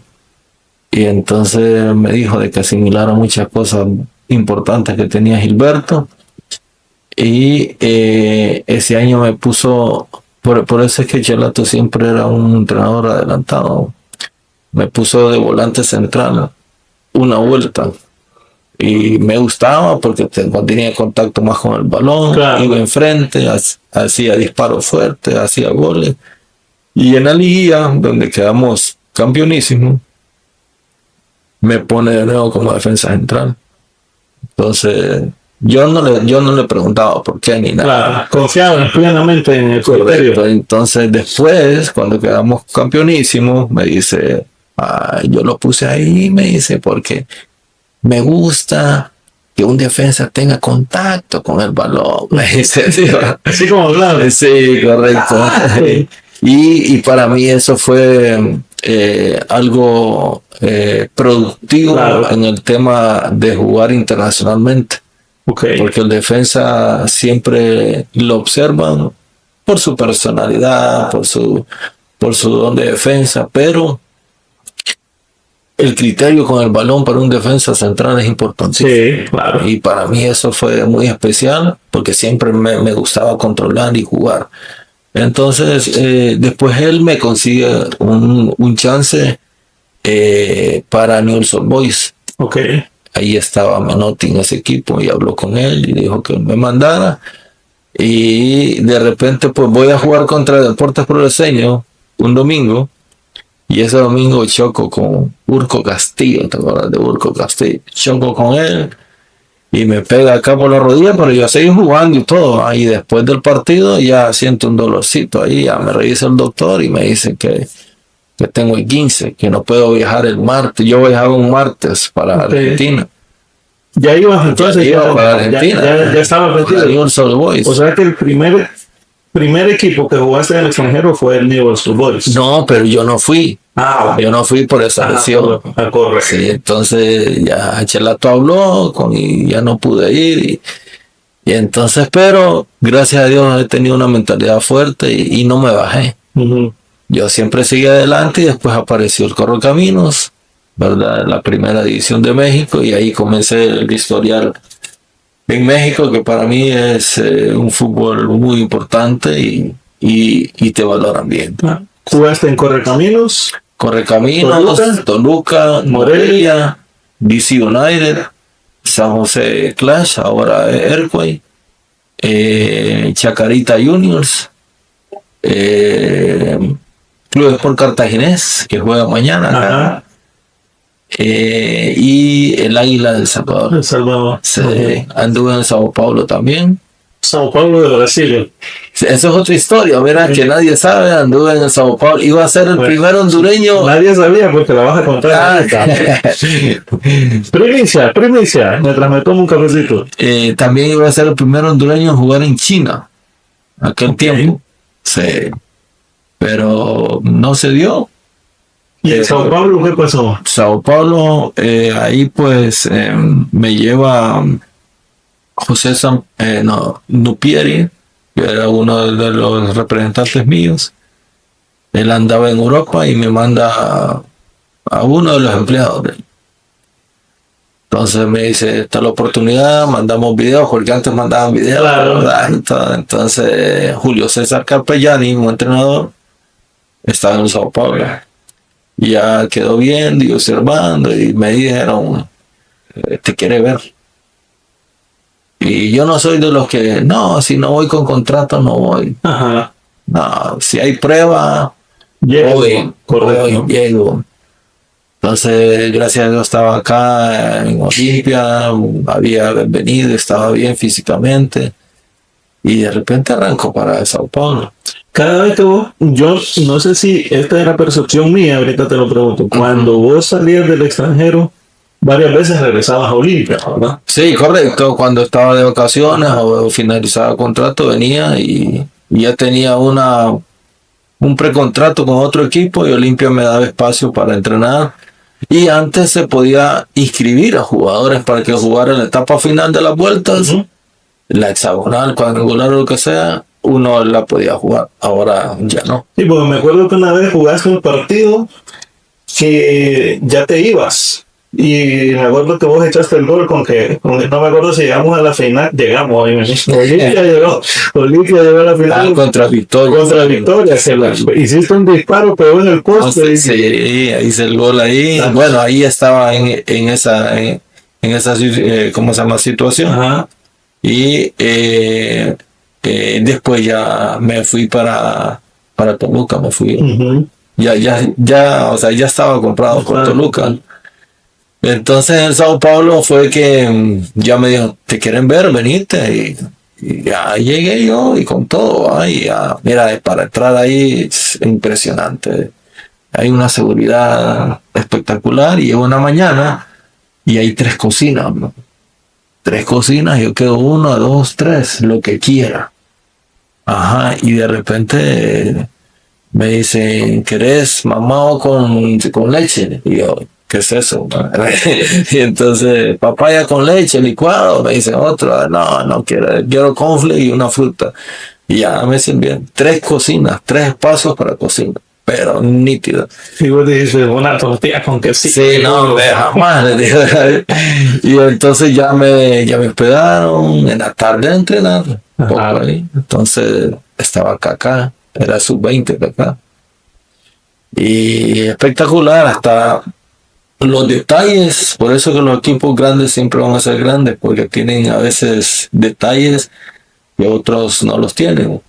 Y entonces me dijo de que asimilara muchas cosas importantes que tenía Gilberto. Y ese año me puso, por eso es que Chelato siempre era un entrenador adelantado. Me puso de volante central una vuelta. Y me gustaba porque tenía contacto más con el balón, Claro. iba enfrente, hacía disparos fuertes, hacía goles. Y en la liguilla, donde quedamos campeonísimos, me pone de nuevo como defensa central. Entonces, yo no le preguntaba por qué ni nada. Claro, confiaba plenamente en el criterio. Correcto. Entonces, después, cuando quedamos campeonísimos, me dice, yo lo puse ahí, me dice, porque me gusta que un defensa tenga contacto con el balón. Me dice, sí, Así como hablaba. sí, correcto. Sí. Y para mí eso fue algo productivo, Claro. en el tema de jugar internacionalmente, Ok. porque el defensa siempre lo observan por su personalidad, por su don de defensa, pero el criterio con el balón para un defensa central es importantísimo. Sí, claro. Y para mí eso fue muy especial, porque siempre me gustaba controlar y jugar. Entonces, después él me consigue un chance para Newell's Old Boys. Ok. Ahí estaba Menotti en ese equipo y habló con él y dijo que me mandara. Y de repente, pues voy a jugar contra Deportes Progreseño un domingo. Y ese domingo choco con Urco Castillo, ¿te acuerdas de Urco Castillo? Choco con él y me pega acá por la rodilla, pero yo seguí jugando y todo. Y después del partido ya siento un dolorcito ahí, ya me revisa el doctor y me dice que tengo el 15, que no puedo viajar el martes. Yo viajaba un martes para Argentina. Ya ibas entonces. Ya iba para Argentina. Ya estaba metido. Newell's Old Boys. O sea que el primer equipo que jugaste en el extranjero fue el Newell's Old Boys. No, pero yo no fui. Yo no fui por esa lesión. Correcto. Sí, entonces ya Chelato habló y ya no pude ir. Y entonces, pero gracias a Dios he tenido una mentalidad fuerte y no me bajé. Ujú. Yo siempre seguí adelante y después apareció el Correcaminos, ¿verdad? La primera división de México, y ahí comencé el historial en México, que para mí es un fútbol muy importante y te valoran bien. Jugaste en Correcaminos. Correcaminos, Toluca, Morelia, DC United, San José Clash, ahora Airquay, Chacarita Juniors, Club Sport Cartaginés, que juega mañana acá, Ajá. y el Águila del Salvador. El Salvador. Sí, Ujú. anduve en Sao Paulo también. Sao Paulo de Brasil. Sí, eso es otra historia, verás, que nadie sabe. Anduve en el Sao Paulo, iba a ser el primer hondureño. Nadie sabía porque la vas a contar. Ah, Primicia, mientras me tomo un cafecito. también iba a ser el primer hondureño en jugar en China, aquel tiempo. Sí, pero no se dio. ¿Y en Sao Paulo qué pasó? Sao Paulo, ahí pues me lleva José Nupieri, que era uno de los representantes míos. Él andaba en Europa y me manda a uno de los empleados de él. Entonces me dice, esta es la oportunidad, mandamos videos, porque antes mandaban videos, Claro. ¿verdad? Entonces Julio César Capellani, un entrenador, estaba en Sao Paulo. Y ya quedó viendo y observando y me dijeron, te quiere ver. Y yo no soy de los que, no, si no voy con contrato no voy. Ajá. No, si hay prueba, voy. Correcto. Llego. Entonces, gracias a Dios estaba acá en Olimpia, había venido, estaba bien físicamente. Y de repente arranco para Sao Paulo. Cada vez que vos, yo no sé si esta era percepción mía, ahorita te lo pregunto, cuando vos salías del extranjero, varias veces regresabas a Olimpia, ¿verdad? Sí, correcto. Cuando estaba de vacaciones o finalizaba contrato, venía y ya tenía un precontrato con otro equipo y Olimpia me daba espacio para entrenar. Y antes se podía inscribir a jugadores para que jugaran la etapa final de las vueltas, la hexagonal, cuadrangular o lo que sea, uno la podía jugar. Ahora ya no. Sí, porque me acuerdo que una vez jugaste un partido que ya te ibas. Y me acuerdo que vos echaste el gol con que no me acuerdo si llegamos a la final. Llegamos, Olimpia llegó a la final. Contra Victoria. Contra Victoria. Hiciste un disparo, pegó en el poste. Sí, hice el gol ahí. Bueno, ahí estaba en esa ¿cómo se llama? Situación. Ajá. Y después ya me fui para Toluca, me fui. O sea, ya estaba comprado por Toluca. Entonces en Sao Paulo fue que ya me dijo, ¿te quieren ver? Venite. Y ya llegué yo y con todo. Mira, para entrar ahí es impresionante. Hay una seguridad espectacular y llego una mañana y hay 3 cocinas, ¿no? 3 cocinas, yo quedo 1, 2, 3, lo que quiera. Ajá, y de repente me dicen, ¿querés mamado con leche? Y yo, ¿qué es eso? Y entonces, papaya con leche, licuado, me dicen otro, no quiero cornflakes y una fruta. Y ya me sirvieron 3 cocinas, 3 espacios para cocinar, pero nítido. Y vos dijiste, una tortilla con quesito. Sí, no, jamás. Y entonces ya me hospedaron en la tarde a entrenar. Poco ahí. Entonces estaba Kaká, era sub-20 Kaká. Y espectacular, hasta los detalles, por eso que los equipos grandes siempre van a ser grandes, porque tienen a veces detalles que otros no los tienen.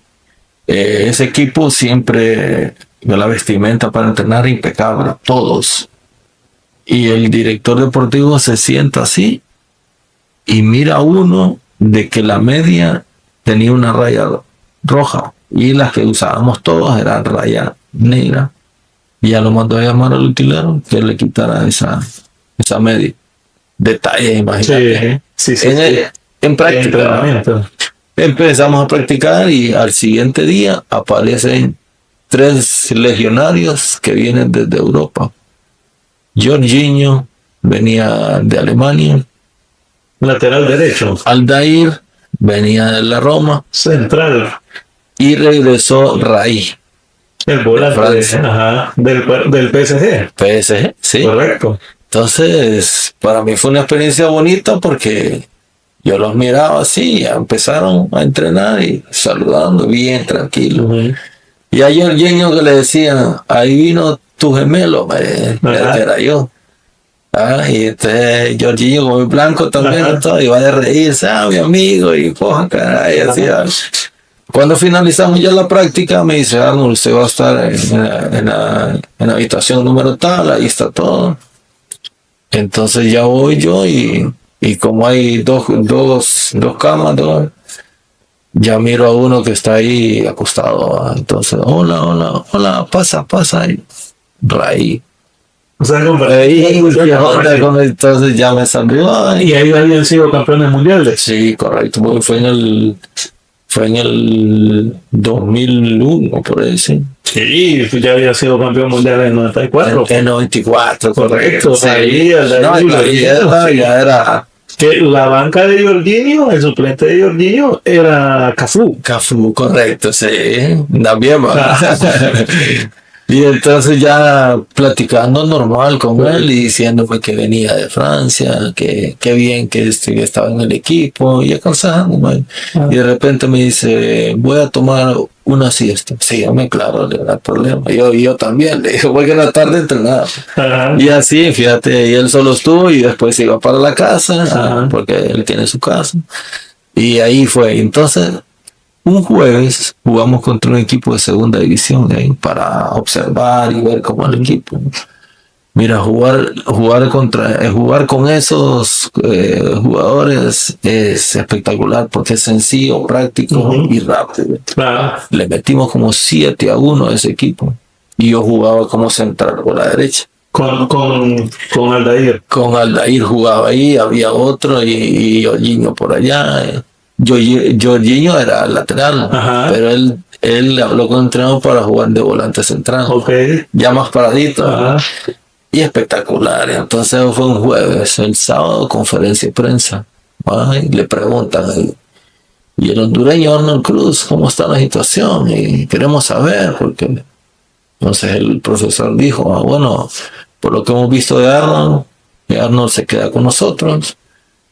Ese equipo siempre, la vestimenta para entrenar impecable, todos. Y el director deportivo se sienta así y mira a uno de que la media tenía una raya roja y las que usábamos todos eran raya negra. Y ya lo mandó a llamar al utilero que le quitara esa media. Detalles, imagínate. Sí. En práctica. Empezamos a practicar y al siguiente día aparecen 3 legionarios que vienen desde Europa. Jorginho venía de Alemania. Lateral derecho. Aldair venía de la Roma. Central. Y regresó Rai. El volante del PSG. PSG, sí. Correcto. Entonces, para mí fue una experiencia bonita porque yo los miraba así, ya empezaron a entrenar y saludando bien, tranquilo. Y a Jorginho que le decían, ahí vino tu gemelo, era yo. Y este Jorginho como blanco también, todo, iba a reírse, mi amigo, y coja, caray, decía. Cuando finalizamos ya la práctica, me dice, Arnold, usted va a estar en la habitación número tal, ahí está todo. Entonces ya voy yo y como hay dos camas, ya miro a uno que está ahí acostado. Entonces, hola, pasa ahí. Ray. O sea, entonces ya me saludó. ¿Y ahí habían sido campeones mundiales? Sí, correcto, porque fue en el 2001, por ahí, sí. Sí, ya había sido campeón mundial en 94. En 94, correcto. Sí. Ahí ya era. Que la banca de Jorginho, el suplente de Jorginho, era Cafú. Cafú, correcto, sí. También va. Y entonces ya platicando normal con él y diciéndome que venía de Francia, que bien que estaba en el equipo y aconsejándome. Y de repente me dice, voy a tomar una siesta. Sí, claro, no hay problema. Yo también, le dije, voy a la tarde a entrenar. Y así, fíjate, y él solo estuvo y después se iba para la casa, porque él tiene su casa. Y ahí fue. Entonces, un jueves jugamos contra un equipo de segunda división para observar y ver cómo el equipo. Mira, jugar con esos jugadores es espectacular porque es sencillo, práctico y rápido. Le metimos como 7-1 a ese equipo y yo jugaba como central por la derecha. Con Aldair. Con Aldair jugaba ahí, había otro y Jorginho por allá. Jorginho era lateral, Ajá. pero él le habló con el entrenador para jugar de volante central, Ok. ya más paradito. Ajá. Y espectacular. Entonces fue un jueves, el sábado conferencia de prensa. Y le preguntan, y el hondureño Arnold Cruz, ¿cómo está la situación? Y queremos saber, porque entonces el profesor dijo, bueno, por lo que hemos visto de Arnold, que Arnold se queda con nosotros,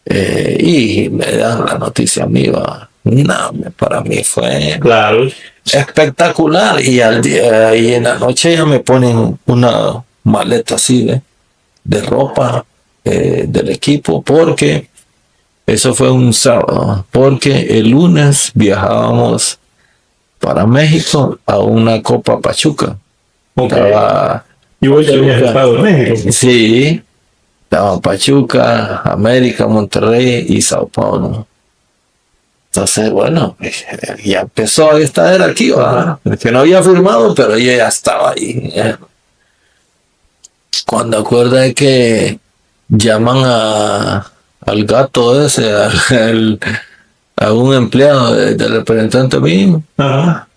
y me dan la noticia a mí, no, para mí fue Claro. espectacular. Y y en la noche ya me ponen una maleta así de ropa del equipo, porque eso fue un sábado, porque el lunes viajábamos para México a una Copa Pachuca. Ok. Estaba Y vos ya habías estado en México. Sí, estaba Pachuca, América, Monterrey y Sao Paulo. Entonces, bueno, ya empezó a estar aquí, ¿verdad? Que no había firmado, pero ella ya estaba ahí. Cuando acuerda de que llaman al gato ese, a un empleado del representante mío, Ajá.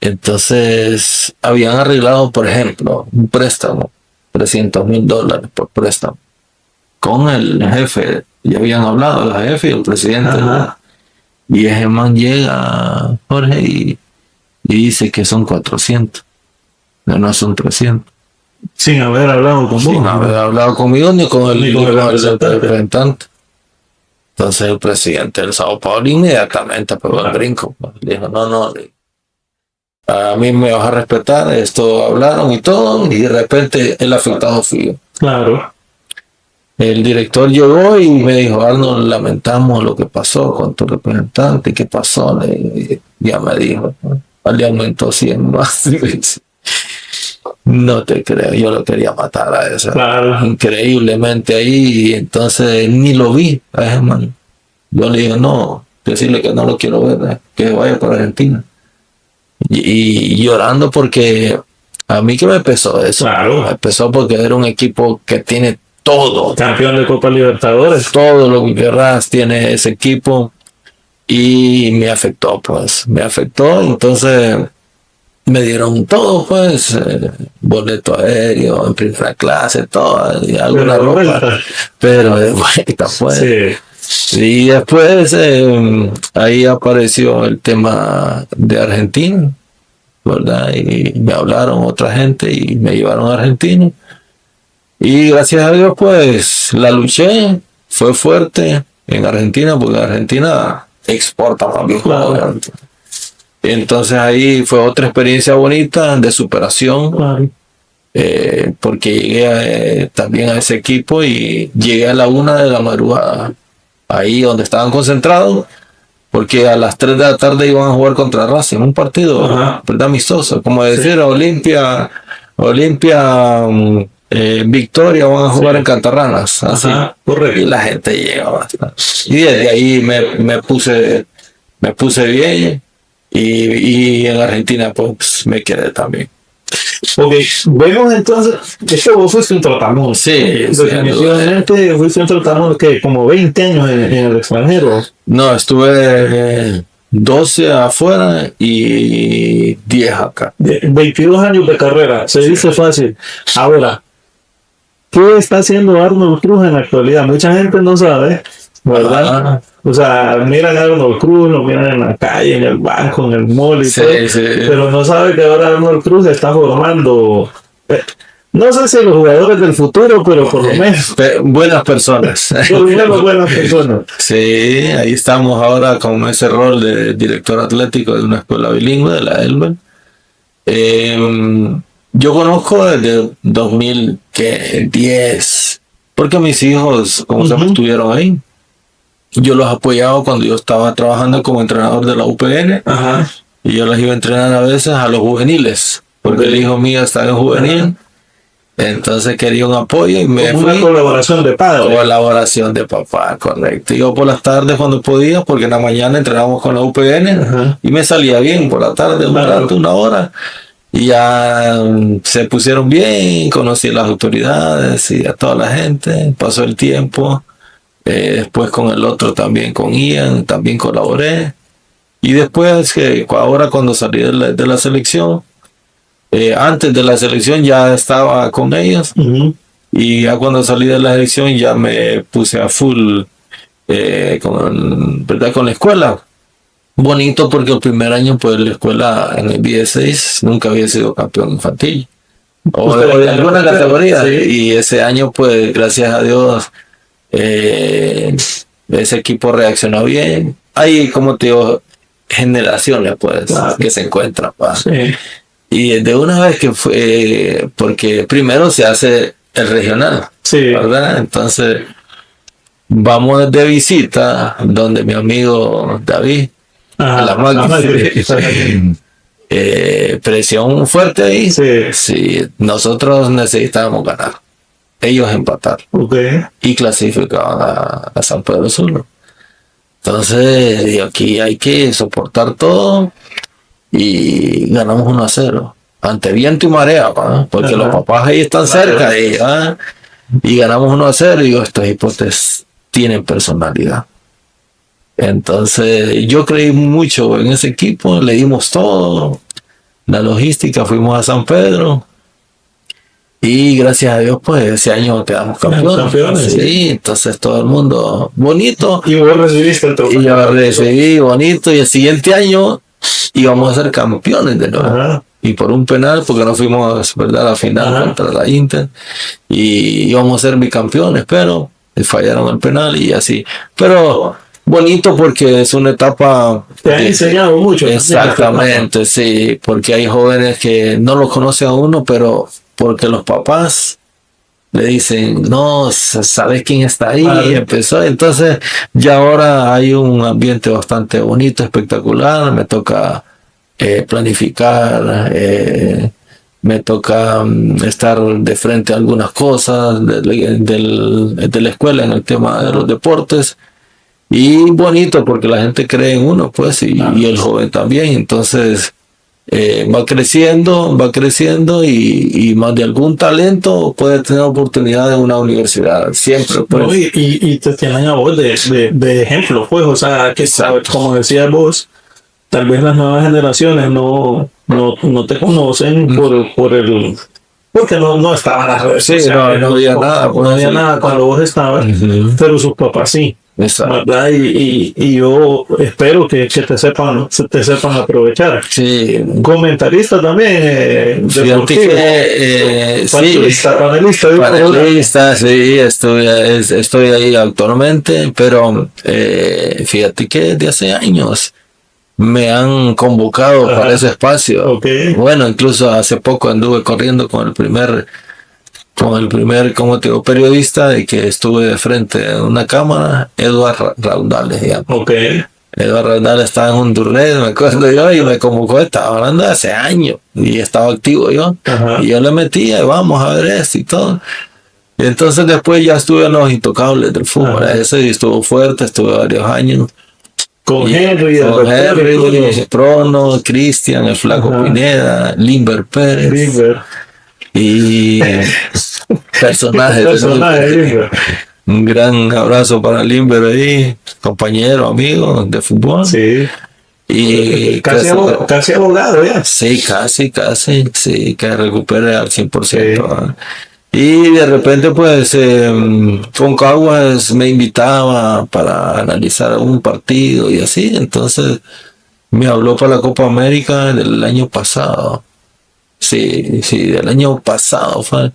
entonces habían arreglado, por ejemplo, un préstamo, $300,000 por préstamo, con el jefe, ya habían hablado, el jefe y el presidente. Ajá. Y ese man llega, Jorge, y dice que son 400, no son 300. Sin haber hablado con vos. Sin haber hablado conmigo ni con el representante. representante. Entonces el presidente del Sao Paulo inmediatamente pegó el brinco. Dijo, no, a mí me vas a respetar, esto hablaron y todo, y de repente el afectado fui yo. Claro. El director llegó y me dijo, Arnold, lamentamos lo que pasó con tu representante. ¿Qué pasó? Ya me dijo, le aumentó 100 más. No te creo, yo lo quería matar a ese. Claro. Increíblemente ahí, y entonces ni lo vi a ese man. Yo le dije, no, decirle que no lo quiero ver, que vaya para Argentina. Y llorando porque a mí que me pesó eso. Claro. Me pesó porque era un equipo que tiene todo. Campeón de Copa Libertadores. Todo lo que querrás tiene ese equipo. Y me afectó, entonces me dieron todo, pues, boleto aéreo en primera clase, todo, y alguna ropa, pero de vuelta, pues. Sí. Y después ahí apareció el tema de Argentina, ¿verdad? Y me hablaron otra gente y me llevaron a Argentina. Y gracias a Dios, pues, la luché, fue fuerte en Argentina, porque Argentina exporta más bien jugadores. Entonces ahí fue otra experiencia bonita de superación, Claro. porque llegué también a ese equipo y llegué a la 1 de la madrugada, ahí donde estaban concentrados, porque a las 3 de la tarde iban a jugar contra Racing, un partido, Ajá. ¿verdad? Amistoso, como decir, Olimpia, Victoria van a jugar en Cantarranas, así. Ajá. Correcto. Y la gente llega bastante. Y desde ahí me puse bien. Y en Argentina pues me quedé también. Ok, vemos entonces, es que vos fuiste un trotamundo. Sí, definitivamente fuiste un trotamundo que como 20 años en el extranjero. No, estuve 12 afuera y 10 acá. 22 años de carrera, se dice fácil. Ahora, ¿qué está haciendo Arnold Cruz en la actualidad? Mucha gente no sabe, ¿verdad? Ah. O sea, miran a Arnold Cruz, lo miran en la calle, en el banco, en el mall y Sí, todo, sí. pero no sabe que ahora Arnold Cruz está formando, no sé si los jugadores del futuro, pero por lo menos, Buenas personas. por lo menos buenas personas. Sí, ahí estamos ahora con ese rol de director atlético de una escuela bilingüe, de la Elber. Yo conozco desde 2010, porque mis hijos, como se estuvieron ahí. Yo los apoyaba cuando yo estaba trabajando como entrenador de la UPN. Ajá. Y yo los iba a entrenar a veces a los juveniles, porque el hijo mío estaba en juvenil. Ajá. Entonces quería un apoyo y me Como fui. una colaboración de padres. Colaboración de papá, correcto. Yo por las tardes cuando podía, porque en la mañana entrenábamos con la UPN. Ajá. Y me salía bien por la tarde, un Claro. rato, 1 hora. Y ya se pusieron bien, conocí a las autoridades y a toda la gente, pasó el tiempo. Después con el otro también, con Ian, también colaboré. Y después, ahora cuando salí de la selección, antes de la selección ya estaba con ellos. Y ya cuando salí de la selección ya me puse a full ¿verdad? Con la escuela. Bonito porque el primer año pues la escuela en el BS6 nunca había sido campeón infantil. O de alguna categoría. Sí. Y ese año pues gracias a Dios ese equipo reaccionó bien. Hay, como te digo, generaciones pues claro, que se encuentran. Sí. Y de una vez que fue, porque primero se hace el regional, sí, ¿verdad? Entonces vamos de visita donde mi amigo David, a la máquina. Presión fuerte ahí. Sí. Sí, nosotros necesitábamos ganar. Ellos empatar. Okay. Y clasificaban a San Pedro Sula. Entonces, aquí hay que soportar todo y ganamos 1-0. Ante viento y marea, ¿va? Porque los papás ahí están cerca de ella. Y ganamos 1-0 y digo, estos hipótesis tienen personalidad. Entonces, yo creí mucho en ese equipo, le dimos todo. La logística, fuimos a San Pedro. Y gracias a Dios, pues ese año quedamos campeones. Sí, entonces todo el mundo bonito. Y vos recibiste el trofeo. Y yo recibí bonito. Y el siguiente año íbamos a ser campeones de nuevo. Ajá. Y por un penal, porque no fuimos, ¿verdad?, a la final. Ajá, contra la Inter. Y íbamos a ser bicampeones, pero fallaron el penal y así. Pero bonito porque es una etapa. Te han enseñado mucho. Exactamente, sí. Porque hay jóvenes que no lo conocen a uno, pero porque los papás le dicen, no, ¿sabes quién está ahí? Y empezó. Entonces, ya ahora hay un ambiente bastante bonito, espectacular. Me toca planificar, me toca estar de frente a algunas cosas de la escuela en el tema de los deportes. Y bonito porque la gente cree en uno, pues, y el joven también. Entonces, va creciendo y más de algún talento puede tener oportunidad en una universidad, siempre. Pues. No, y te tienen a vos de ejemplo, pues, o sea, que como decías vos, tal vez las nuevas generaciones no te conocen porque no estaban las redes sociales, no había nada. No había nada cuando vos estabas, pero sus papás sí. ¿Verdad? Y yo espero que te sepan aprovechar. Sí. Comentarista también, deportivo. Panelista, sí, estoy ahí actualmente, pero fíjate que desde hace años me han convocado para ese espacio. Okay. Bueno, incluso hace poco anduve corriendo con el primer, como te digo, periodista de que estuve de frente a una cámara, Eduardo Raudales, digamos. Okay. Eduardo Raudales estaba en Honduras, me acuerdo yo, y me convocó, estaba hablando de hace años, y estaba activo yo. Ajá. Y yo le metía, vamos a ver esto y todo. Y entonces después ya estuve en los intocables del fútbol. Ajá. Ese estuvo fuerte, estuve varios años. Con Henry, Prono, Cristian, el Flaco Pineda, Limber Pérez. Y personaje. Un gran abrazo para Limber ahí, compañero, amigo de fútbol. Sí. Y casi abogado ya. Sí, casi, que recupere al 100%. Sí. Y de repente, pues, Concaguas me invitaba para analizar un partido y así. Entonces, me habló para la Copa América del año pasado. Sí, del año pasado fue.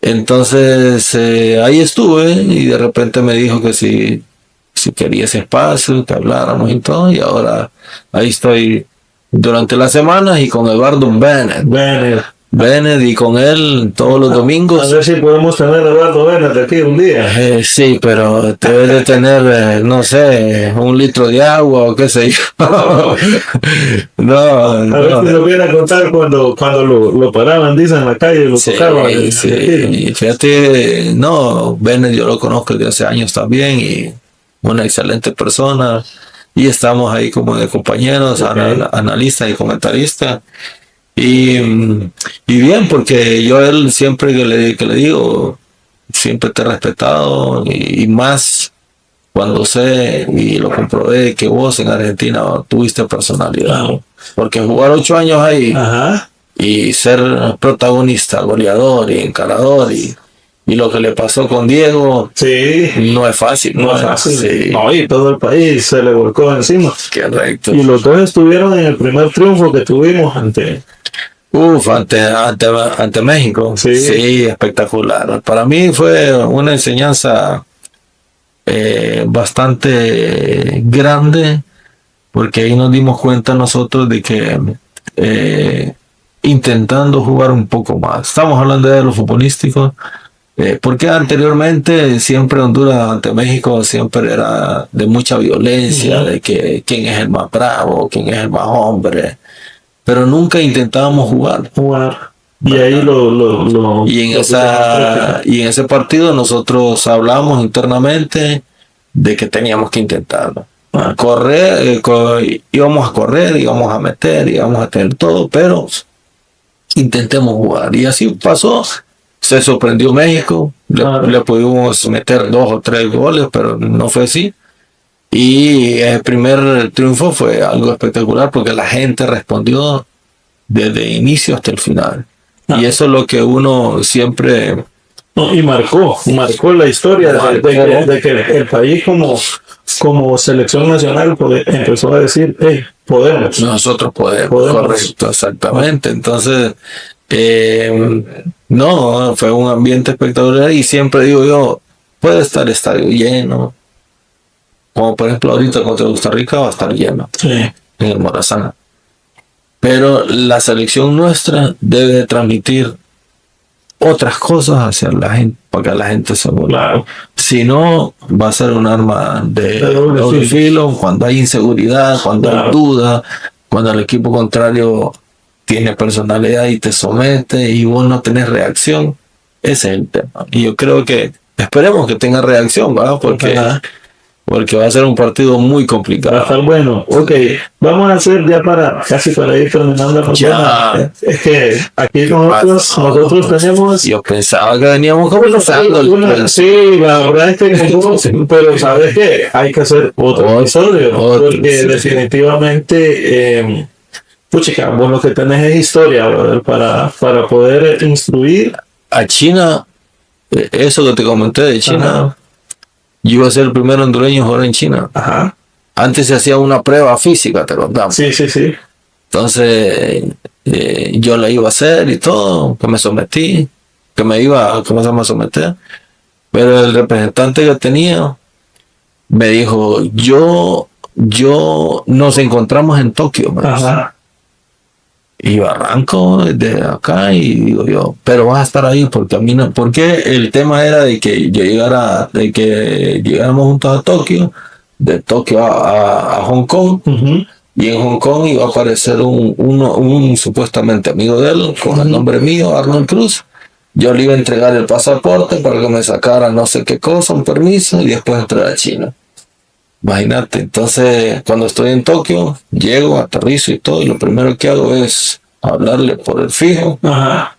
Entonces, ahí estuve y de repente me dijo que si quería ese espacio, que habláramos y todo. Y ahora ahí estoy durante las semanas y con Eduardo Bennett y con él todos los domingos. A ver si podemos tener a Eduardo Bennett aquí un día. Sí, pero debe de tener, no sé, 1 litro de agua o qué sé yo. A ver si lo viene a contar cuando lo paraban, dicen, en la calle y lo tocaban. Sí. Fíjate, Bennett yo lo conozco desde hace años también y una excelente persona. Y estamos ahí como de compañeros, analistas y comentaristas. Y bien, porque yo a él siempre que le digo, siempre te he respetado y más cuando sé y lo comprobé que vos en Argentina tuviste personalidad. Claro. Porque jugar 8 años ahí Ajá. y ser protagonista, goleador y encarador y lo que le pasó con Diego Sí. no es fácil. No es fácil. Sí, No, y todo el país se le volcó encima. correcto. Y los dos estuvieron en el primer triunfo que tuvimos ante. Ante México. Sí. Sí, espectacular. Para mí fue una enseñanza bastante grande, porque ahí nos dimos cuenta nosotros de que intentando jugar un poco más. Estamos hablando de lo futbolístico, porque anteriormente siempre Honduras ante México siempre era de mucha violencia, de que quién es el más bravo, quién es el más hombre, pero nunca intentábamos jugar. Y ahí Y en ese partido nosotros hablamos internamente de que teníamos que intentarlo. Correr, íbamos a correr, íbamos a meter, íbamos a tener todo, pero intentemos jugar. Y así pasó. Se sorprendió México, le pudimos meter 2 o 3 goles, pero no fue así. Y el primer triunfo fue algo espectacular porque la gente respondió desde inicio hasta el final. Y eso es lo que uno siempre... No, y marcó la historia de que el país como selección nacional empezó a decir, hey, podemos. Nosotros podemos. Correcto, exactamente. Entonces, no, fue un ambiente espectacular y siempre digo yo, puede estar estadio lleno, como por ejemplo ahorita contra Costa Rica va a estar lleno, Sí. en el Morazán. Pero la selección nuestra debe de transmitir otras cosas hacia la gente, para que la gente se vuelva. Claro. Si no, va a ser un arma de doble filo cuando hay inseguridad, cuando hay duda, cuando el equipo contrario tiene personalidad y te somete y vos no tenés reacción. Ese es el tema. Y yo creo que esperemos que tenga reacción, ¿verdad? Porque va a ser un partido muy complicado. Va a estar bueno. Ok, vamos a hacer ya casi para ir terminando la Ya. Es que aquí nosotros tenemos... Yo pensaba que veníamos conversando. Sí, la verdad es que pero ¿sabes qué? Hay que hacer otro episodio. Porque definitivamente, puchica, vos lo que tenés es historia, brother, para poder instruir. A China, eso que te comenté de China... Ajá. Yo iba a ser el primer hondureño en jugar en China. Ajá. Antes se hacía una prueba física, te lo damos. Sí. Entonces, yo la iba a hacer y todo, que me sometí, que me iba a someter. Pero el representante que tenía me dijo, nos encontramos en Tokio. Ajá. Y arranco desde acá y digo yo, pero vas a estar ahí porque a mí no, porque el tema era de que llegáramos juntos a Tokio, de Tokio a Hong Kong, y en Hong Kong iba a aparecer un supuestamente amigo de él, con el nombre mío, Arnold Cruz. Yo le iba a entregar el pasaporte para que me sacara no sé qué cosa, un permiso, y después entrar a China. Imagínate, entonces cuando estoy en Tokio, llego, aterrizo y todo, y lo primero que hago es hablarle por el fijo a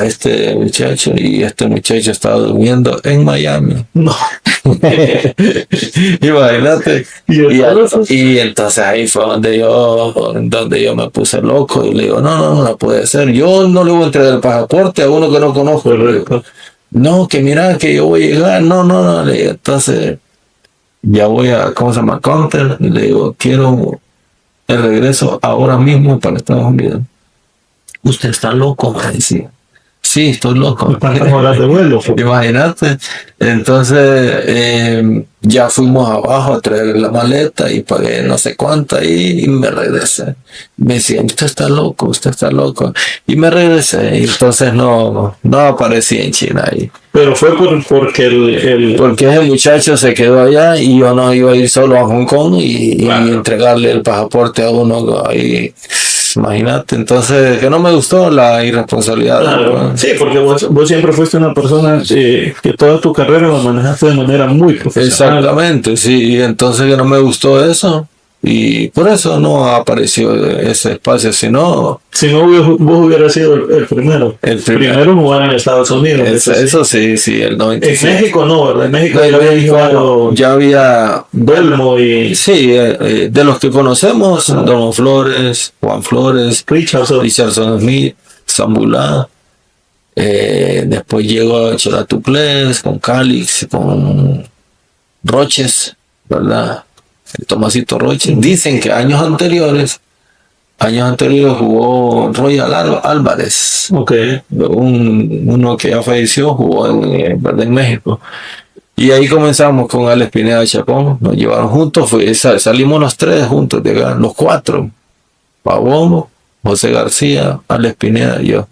este muchacho, y este muchacho estaba durmiendo en Miami. No. Imagínate. Y entonces ahí fue donde yo me puse loco y le digo, no puede ser, yo no le voy a entregar el pasaporte a uno que no conozco. No, que mira, que yo voy a llegar, no, le digo, entonces... Ya voy a, Counter, y le digo, quiero el regreso ahora mismo para Estados Unidos. Usted está loco, me decía. Sí, estoy loco. ¿Cuántas horas de vuelo? Imagínate. Entonces, ya fuimos abajo a traer la maleta y pagué no sé cuánta y me regresé. Me decían, usted está loco. Y me regresé. Y entonces no aparecí en China ahí. Pero fue porque porque ese muchacho se quedó allá y yo no iba a ir solo a Hong Kong y entregarle el pasaporte a uno ahí. Imagínate, entonces que no me gustó la irresponsabilidad. Claro. Sí, porque vos siempre fuiste una persona que toda tu carrera la manejaste de manera muy profesional. Exactamente, sí, y entonces que no me gustó eso. y por eso no apareció ese espacio, sino Si no, vos hubieras sido el primero. el Primero en jugar en Estados Unidos. Eso sí, el En 96. México no, ¿verdad? En México No, ya en había México jugado ya había, Belmo y sí, de los que conocemos, Don Flores, Juan Flores, Richardson. Richardson Smith, Zambulá. Después llegó Cholatucles con Calix, con Roches, ¿verdad? El Tomasito Roches. Dicen que años anteriores jugó Royal Álvarez, Ok. uno que ya falleció, jugó ¿verdad? En México. Y ahí comenzamos con Alex Pineda Chacón, nos llevaron juntos, salimos los tres juntos, los cuatro, Pavón, José García, Alex Pineda y yo.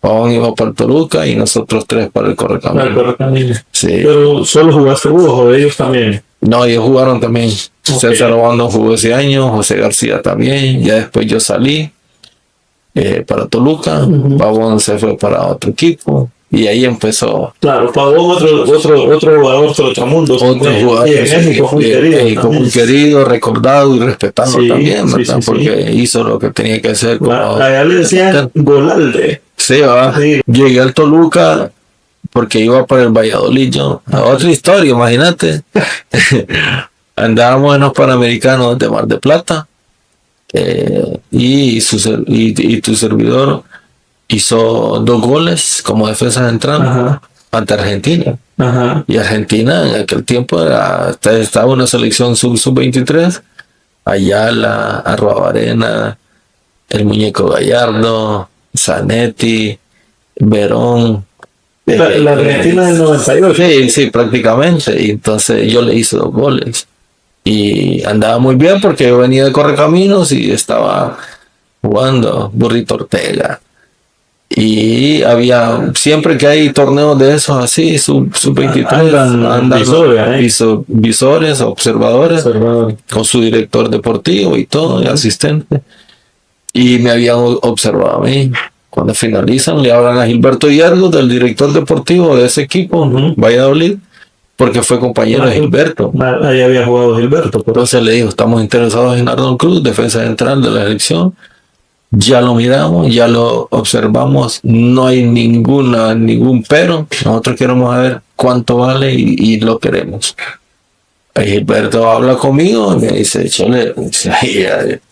Pavón iba para el Toluca y nosotros tres para el Correcaminos. Sí. Pero solo jugaste vos o ellos también. No, ellos jugaron también. César Obando jugó ese año, José García también. Ya después yo salí para Toluca, Pavón se fue para otro equipo y ahí empezó. Claro, Pavón otro jugador, otro mundo. Otro jugador Y en México muy querido. México muy querido, recordado y respetado Sí, también, sí, ¿verdad? sí, Porque hizo lo que tenía que hacer. Allá le decían Golalde. Sí, ¿verdad? Sí. Llegué al Toluca porque iba para el Valladolid yo. Otra historia, imagínate. Andábamos en los Panamericanos de Mar de Plata y tu servidor hizo 2 goles como defensa central Ajá. ante Argentina. Ajá. Y Argentina en aquel tiempo estaba una selección sub-23, Ayala, Arruabarena, el Muñeco Gallardo, Zanetti, Verón. La Argentina del 98. Sí, prácticamente. Y entonces yo le hice 2 goles. Y andaba muy bien porque yo venía de Correcaminos y estaba jugando Burrito Ortega. Y había, siempre que hay torneos de esos así, sub-23, andan visores, observadores, con su director deportivo y todo, y asistente. Y me habían observado a mí. Cuando finalizan, le hablan a Gilberto Hierro, del director deportivo de ese equipo, Valladolid, porque fue compañero de Gilberto. Ahí había jugado Gilberto. Entonces le dijo, estamos interesados en Arnold Cruz, defensa central de la selección. Ya lo miramos, ya lo observamos, no hay ningún pero. Nosotros queremos saber cuánto vale y lo queremos. Y Gilberto habla conmigo y me dice, Chole,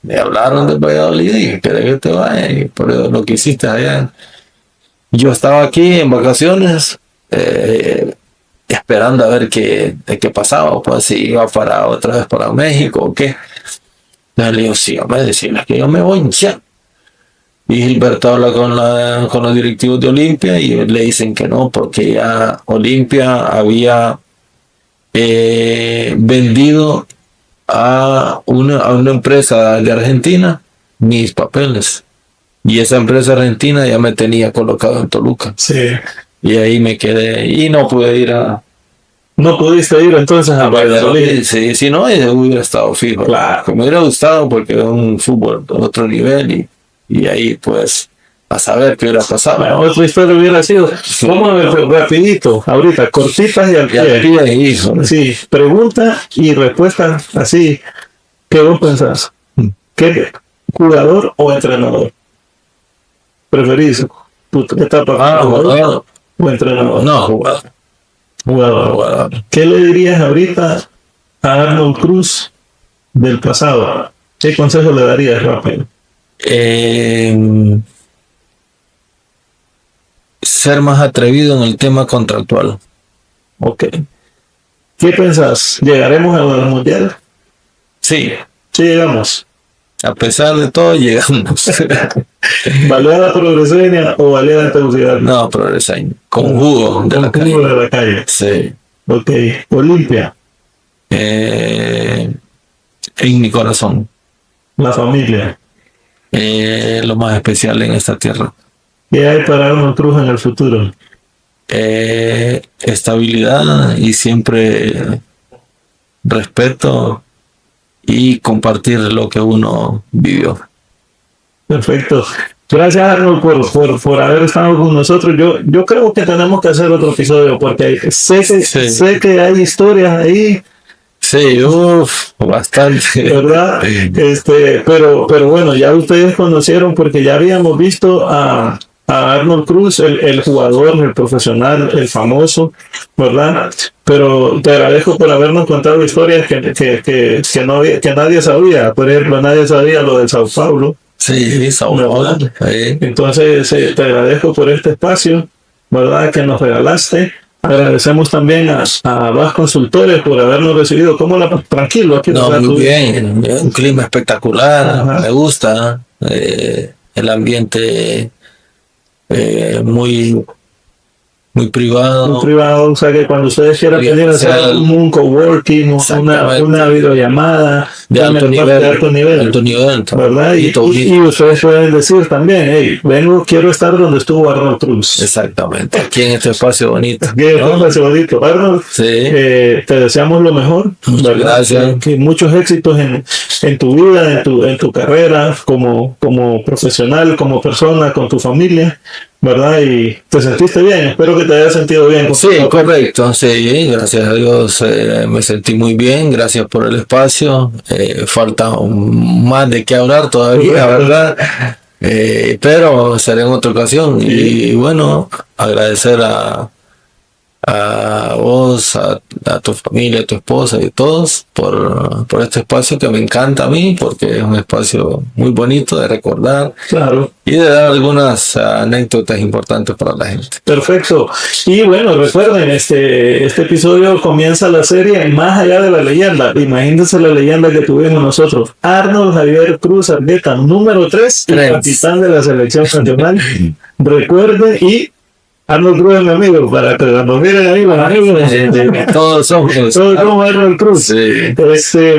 me hablaron de Valladolid y quiere que te vaya y por eso lo que hiciste allá. Yo estaba aquí en vacaciones esperando a ver qué pasaba, pues si iba otra vez para México o qué. Entonces le digo, sí, hombre, decirles que yo me voy ya. Y Gilberto habla con los directivos de Olimpia y le dicen que no, porque ya Olimpia había vendido a una empresa de Argentina mis papeles. Y esa empresa argentina ya me tenía colocado en Toluca. Sí. Y ahí me quedé y no pude ir a... ¿No pudiste ir entonces a Valladolid? Sí, si no, hubiera estado fijo. Claro. Me hubiera gustado porque era un fútbol de otro nivel y ahí pues a saber qué hubiera pasado. Bueno, otra historia hubiera sido, vamos a ver rapidito, ahorita, cortitas y al pie. Sí, pregunta y respuesta así. ¿Qué vos pensás? ¿Qué jugador o entrenador preferís? ¿Qué etapa? ¿Jugador o entrenador? No, jugador. Jugador. ¿Qué le dirías ahorita a Arnold Cruz del pasado? ¿Qué consejo le darías rápido? Ser más atrevido en el tema contractual. Ok. ¿Qué pensás? ¿Llegaremos al mundial? Sí. Sí, llegamos. A pesar de todo, llegamos. ¿Baleada progreseña o baleada Tegucigalpa? No, progreseño. Con jugo de la calle. Jugo de la calle. Sí. Ok. Olimpia. En mi corazón. La familia. Lo más especial en esta tierra. ¿Qué hay para Arnold Cruz en el futuro? Estabilidad y siempre respeto y compartir lo que uno vivió. Perfecto. Gracias, Arnold, por haber estado con nosotros. Yo creo que tenemos que hacer otro episodio porque sé que hay historias ahí Sí, bastante. ¿Verdad? Pero bueno, ya ustedes conocieron porque ya habíamos visto a Arnold Cruz, el jugador, el profesional, el famoso, ¿verdad? Pero te agradezco por habernos contado historias que nadie sabía. Por ejemplo, nadie sabía lo del Sao Paulo. Sí, Sao Paulo. Sí. Entonces, te agradezco por este espacio, ¿verdad? Que nos regalaste. Agradecemos también a VAS Consultores por habernos recibido. ¿Cómo tranquilo? Aquí No, muy bien. Un clima espectacular. Ajá. Me gusta. El ambiente muy privado. Muy privado, o sea que cuando ustedes quieran venir a hacer un coworking, una videollamada de alto nivel, ¿verdad? Y ustedes pueden decir también, hey, quiero estar donde estuvo Arnold Cruz. Exactamente, aquí en este espacio bonito. Aquí en este espacio bonito. Arnold, sí. Te deseamos lo mejor. Muchas gracias. Que muchos éxitos en tu vida, en tu carrera, como profesional, como persona, con tu familia, ¿verdad? Y te sentiste bien, espero que te hayas sentido bien. Sí, correcto, sí, gracias a Dios me sentí muy bien, gracias por el espacio, falta más de qué hablar todavía, ¿verdad? Pero será en otra ocasión. Y bueno, agradecer a vos, a tu familia, a tu esposa y todos por este espacio que me encanta a mí, porque es un espacio muy bonito de recordar. Claro. Y de dar algunas anécdotas importantes para la gente. Perfecto. Y bueno, recuerden, este episodio comienza la serie Más allá de la leyenda. Imagínense la leyenda que tuvimos nosotros. Arnold Javier Cruz Argueta, número 3, capitán de la selección nacional. Recuerden, y Arnold Cruz es mi amigo, para que cuando miren ahí, todos somos Arnold Cruz. Sí.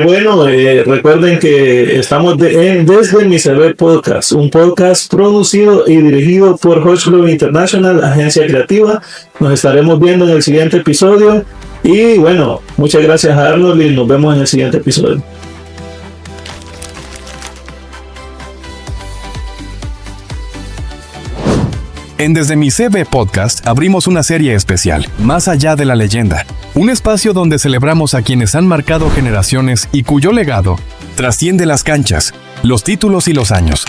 Bueno, recuerden que estamos desde Mi Saber Podcast, un podcast producido y dirigido por Hodge Club International, agencia creativa. Nos estaremos viendo en el siguiente episodio. Y bueno, muchas gracias a Arnold y nos vemos en el siguiente episodio. En Desde Mi CV Podcast abrimos una serie especial, Más allá de la leyenda, un espacio donde celebramos a quienes han marcado generaciones y cuyo legado trasciende las canchas, los títulos y los años.